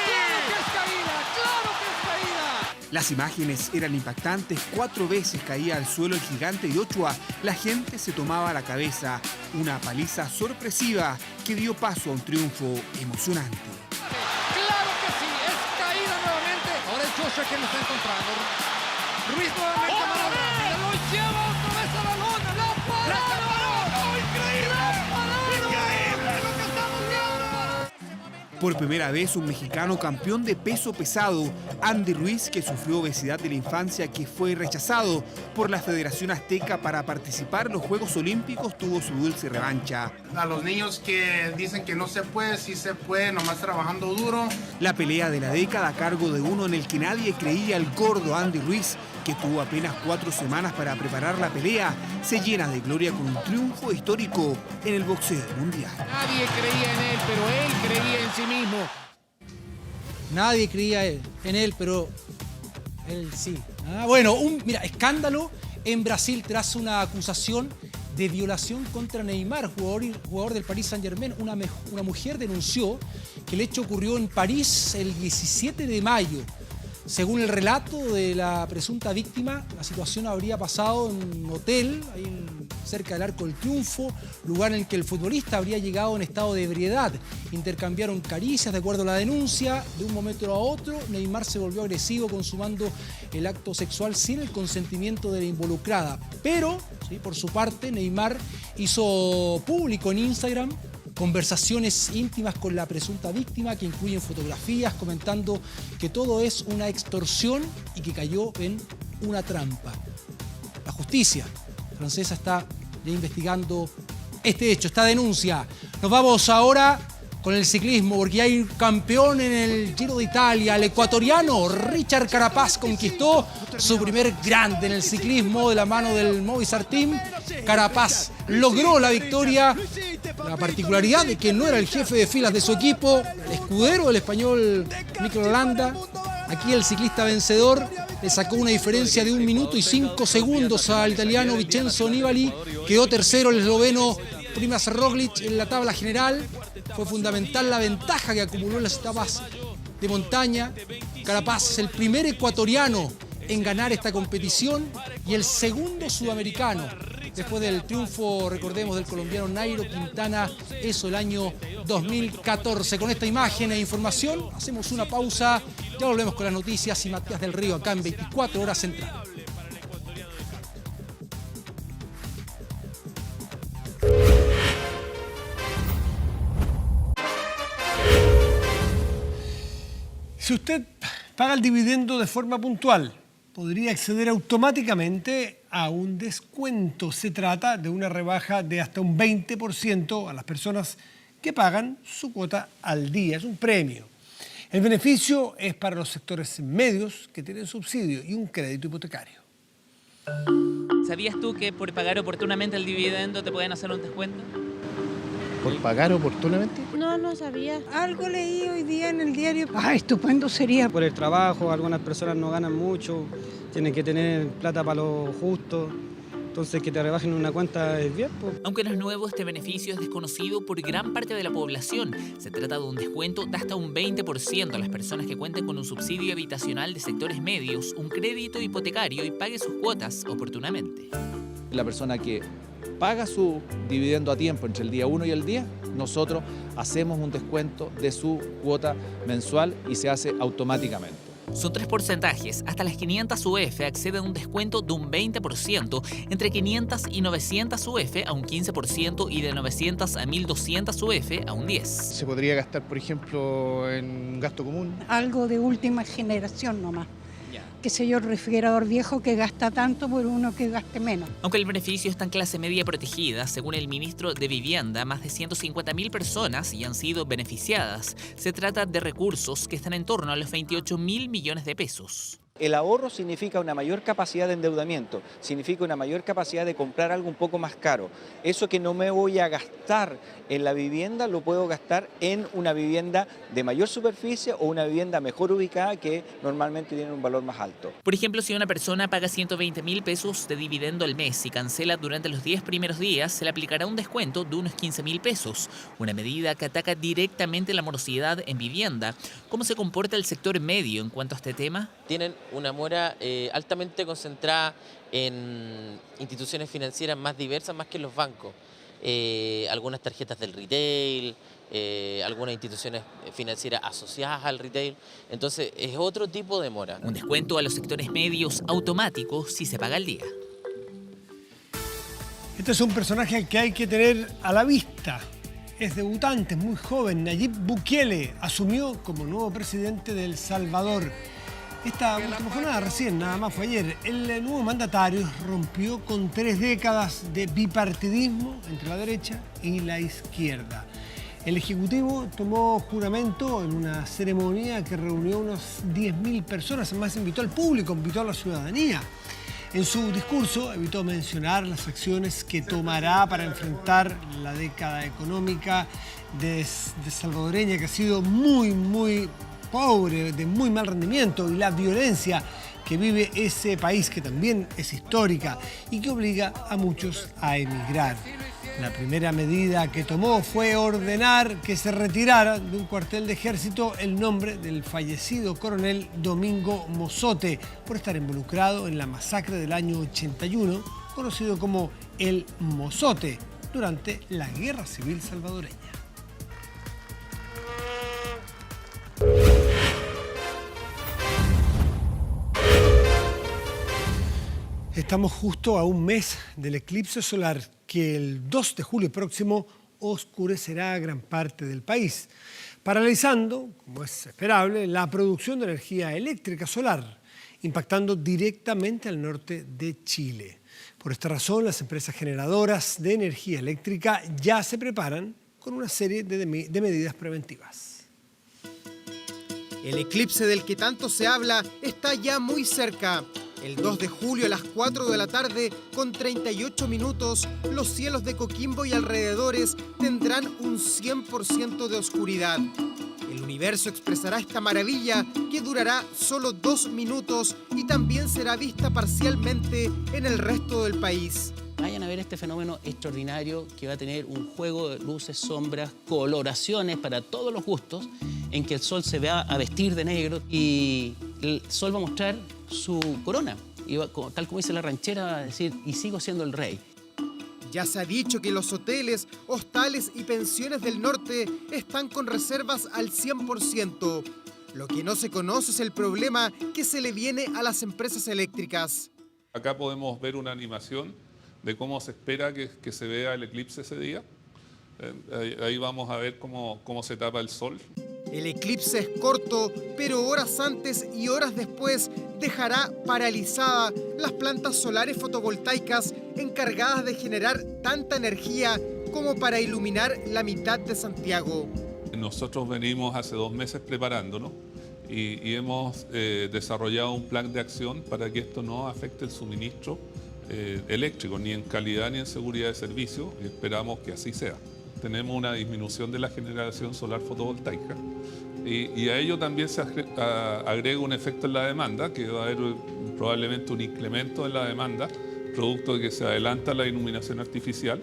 ¡Claro que es caída! ¡Claro que es caída! Las imágenes eran impactantes. 4 veces caía al suelo el gigante Joshua. La gente se tomaba la cabeza. Una paliza sorpresiva que dio paso a un triunfo emocionante. Joshua que lo está encontrando. Ruiz nuevamente a mano rápida. Lo lleva otra vez a la lona. ¡La pararon! ¡Increíble! ¡La pararon! ¡Increíble lo que estamos viendo! Por primera vez un mexicano campeón de peso pesado, Andy Ruiz, que sufrió obesidad de la infancia, que fue rechazado por la Federación Azteca para participar en los Juegos Olímpicos, tuvo su dulce revancha. A los niños que dicen que no se puede, sí se puede, nomás trabajando duro. La pelea de la década a cargo de uno en el que nadie creía, el gordo Andy Ruiz, que tuvo apenas 4 semanas para preparar la pelea, se llena de gloria con un triunfo histórico en el boxeo mundial. Nadie creía en él, pero él creía en sí mismo. Nadie creía en él, pero él sí. Bueno, mira, escándalo en Brasil tras una acusación de violación contra Neymar, jugador del Paris Saint-Germain. Una mujer denunció que el hecho ocurrió en París el 17 de mayo. Según el relato de la presunta víctima, la situación habría pasado en un hotel, ahí cerca del Arco del Triunfo, lugar en el que el futbolista habría llegado en estado de ebriedad. Intercambiaron caricias, de acuerdo a la denuncia. De un momento a otro, Neymar se volvió agresivo, consumando el acto sexual sin el consentimiento de la involucrada. Pero, ¿sí?, por su parte, Neymar hizo público en Instagram conversaciones íntimas con la presunta víctima, que incluyen fotografías comentando que todo es una extorsión y que cayó en una trampa. La justicia francesa está ya investigando este hecho, esta denuncia. Nos vamos ahora con el ciclismo, porque hay un campeón en el Giro de Italia. El ecuatoriano Richard Carapaz conquistó su primer grande en el ciclismo de la mano del Movistar Team. Carapaz logró la victoria. La particularidad de que no era el jefe de filas de su equipo, el escudero del español Mikel Landa. Aquí el ciclista vencedor le sacó una diferencia de 1 minuto y 5 segundos al italiano Vincenzo Nibali. Quedó tercero el esloveno Primož Roglič en la tabla general. Fue fundamental la ventaja que acumuló en las etapas de montaña. Carapaz es el primer ecuatoriano en ganar esta competición y el segundo sudamericano, después del triunfo, recordemos, del colombiano Nairo Quintana, eso el año 2014. Con esta imagen e información hacemos una pausa, ya volvemos con las noticias y Matías del Río acá en 24 Horas Central. Si usted paga el dividendo de forma puntual, podría acceder automáticamente a un descuento. Se trata de una rebaja de hasta un 20% a las personas que pagan su cuota al día. Es un premio. El beneficio es para los sectores medios que tienen subsidio y un crédito hipotecario. ¿Sabías tú que por pagar oportunamente el dividendo te pueden hacer un descuento? por pagar oportunamente? No, no sabía. Algo leí hoy día en el diario. Ah, estupendo sería. Por el trabajo, algunas personas no ganan mucho, tienen que tener plata para lo justo. Entonces que te rebajen una cuenta es bien. Pues. Aunque no es nuevo, este beneficio es desconocido por gran parte de la población. Se trata de un descuento de hasta un 20% a las personas que cuenten con un subsidio habitacional de sectores medios, un crédito hipotecario y pague sus cuotas oportunamente. La persona que paga su dividendo a tiempo entre el día 1 y el 10, nosotros hacemos un descuento de su cuota mensual y se hace automáticamente. Son 3 porcentajes. Hasta las 500 UF accede a un descuento de un 20%, entre 500 y 900 UF a un 15% y de 900 a 1200 UF a un 10%. ¿Se podría gastar, por ejemplo, en gasto común? Algo de última generación nomás. Qué sé yo, el refrigerador viejo que gasta tanto por uno que gaste menos. Aunque el beneficio está en clase media protegida, según el ministro de Vivienda, más de 150.000 personas ya han sido beneficiadas. Se trata de recursos que están en torno a los 28.000 millones de pesos. El ahorro significa una mayor capacidad de endeudamiento, significa una mayor capacidad de comprar algo un poco más caro. Eso que no me voy a gastar en la vivienda, lo puedo gastar en una vivienda de mayor superficie o una vivienda mejor ubicada que normalmente tiene un valor más alto. Por ejemplo, si una persona paga 120.000 pesos de dividendo al mes y cancela durante los 10 primeros días, se le aplicará un descuento de unos 15.000 pesos, una medida que ataca directamente la morosidad en vivienda. ¿Cómo se comporta el sector medio en cuanto a este tema? Tienen una mora altamente concentrada en instituciones financieras más diversas, más que en los bancos. Algunas tarjetas del retail, algunas instituciones financieras asociadas al retail. Entonces es otro tipo de mora. Un descuento a los sectores medios automático si se paga al día. Este es un personaje que hay que tener a la vista. Es debutante, es muy joven. Nayib Bukele asumió como nuevo presidente de El Salvador. Esta última jornada recién, nada más fue ayer, el nuevo mandatario rompió con 3 décadas de bipartidismo entre la derecha y la izquierda. El Ejecutivo tomó juramento en una ceremonia que reunió unos 10.000 personas, además invitó al público, invitó a la ciudadanía. En su discurso evitó mencionar las acciones que tomará para enfrentar la década económica de salvadoreña, que ha sido muy pobre, de muy mal rendimiento, y la violencia que vive ese país, que también es histórica y que obliga a muchos a emigrar. La primera medida que tomó fue ordenar que se retirara de un cuartel de ejército el nombre del fallecido coronel Domingo Mozote por estar involucrado en la masacre del año 81, conocido como el Mozote, durante la Guerra Civil Salvadoreña. Estamos justo a un mes del eclipse solar que el 2 de julio próximo oscurecerá gran parte del país, paralizando, como es esperable, la producción de energía eléctrica solar, impactando directamente al norte de Chile. Por esta razón, las empresas generadoras de energía eléctrica ya se preparan con una serie de medidas preventivas. El eclipse del que tanto se habla está ya muy cerca. El 2 de julio a las 4 de la tarde, con 38 minutos, los cielos de Coquimbo y alrededores tendrán un 100% de oscuridad. El universo expresará esta maravilla que durará solo 2 minutos y también será vista parcialmente en el resto del país. Vayan a ver este fenómeno extraordinario que va a tener un juego de luces, sombras, coloraciones para todos los gustos, en que el sol se va a vestir de negro y el sol va a mostrar su corona. Y va, tal como dice la ranchera, va a decir, y sigo siendo el rey. Ya se ha dicho que los hoteles, hostales y pensiones del norte están con reservas al 100%. Lo que no se conoce es el problema que se le viene a las empresas eléctricas. Acá podemos ver una animación de cómo se espera que se vea el eclipse ese día. Ahí vamos a ver cómo se tapa el sol. El eclipse es corto, pero horas antes y horas después dejará paralizada las plantas solares fotovoltaicas encargadas de generar tanta energía como para iluminar la mitad de Santiago. Nosotros venimos hace 2 meses preparándonos y hemos desarrollado un plan de acción para que esto no afecte el suministro eléctrico, ni en calidad ni en seguridad de servicio, y esperamos que así sea. tenemos una disminución de la generación solar fotovoltaica y a ello también se agrega un efecto en la demanda, que va a haber probablemente un incremento en la demanda, producto de que se adelanta la iluminación artificial.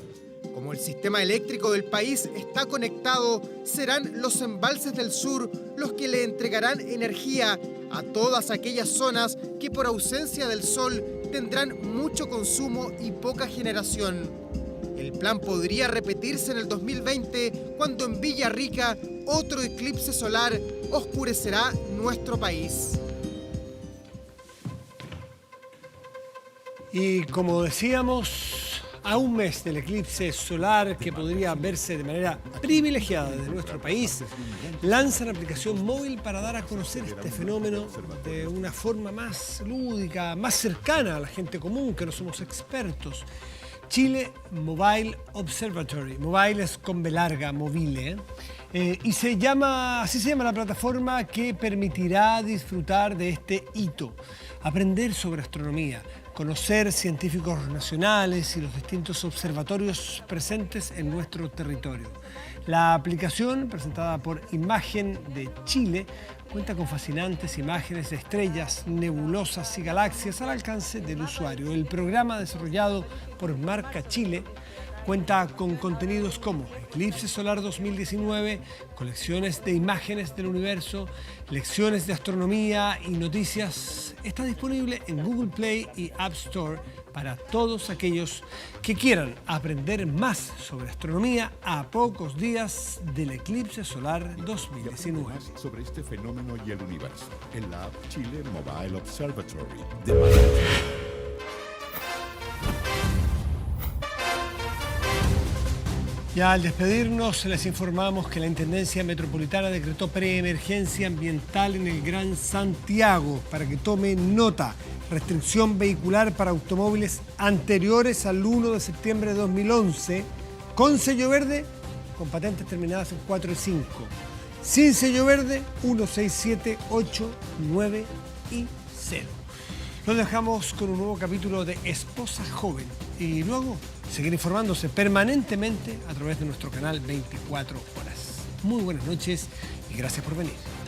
Como el sistema eléctrico del país está conectado, serán los embalses del sur los que le entregarán energía a todas aquellas zonas que por ausencia del sol tendrán mucho consumo y poca generación. El plan podría repetirse en el 2020, cuando en Villarrica otro eclipse solar oscurecerá nuestro país. Y como decíamos, a un mes del eclipse solar que podría verse de manera privilegiada desde nuestro país, lanzan aplicación móvil para dar a conocer este fenómeno de una forma más lúdica, más cercana a la gente común, que no somos expertos. Chile Mobile Observatory. Mobile es con B larga, mobile. Y así se llama la plataforma que permitirá disfrutar de este hito, aprender sobre astronomía, conocer científicos nacionales y los distintos observatorios presentes en nuestro territorio. La aplicación, presentada por Imagen de Chile, cuenta con fascinantes imágenes de estrellas, nebulosas y galaxias al alcance del usuario. El programa, desarrollado por Marca Chile, cuenta con contenidos como Eclipse Solar 2019, colecciones de imágenes del universo, lecciones de astronomía y noticias. Está disponible en Google Play y App Store para todos aquellos que quieran aprender más sobre astronomía a pocos días del Eclipse Solar 2019. Sobre este fenómeno y el universo en la app Chile Mobile Observatory Ya al despedirnos, les informamos que la Intendencia Metropolitana decretó preemergencia ambiental en el Gran Santiago. Para que tomen nota, restricción vehicular para automóviles anteriores al 1 de septiembre de 2011, con sello verde, con patentes terminadas en 4 y 5. Sin sello verde, 1, 6, 7, 8, 9 y 0. Nos dejamos con un nuevo capítulo de Esposa Joven y luego seguir informándose permanentemente a través de nuestro canal 24 horas. Muy buenas noches y gracias por venir.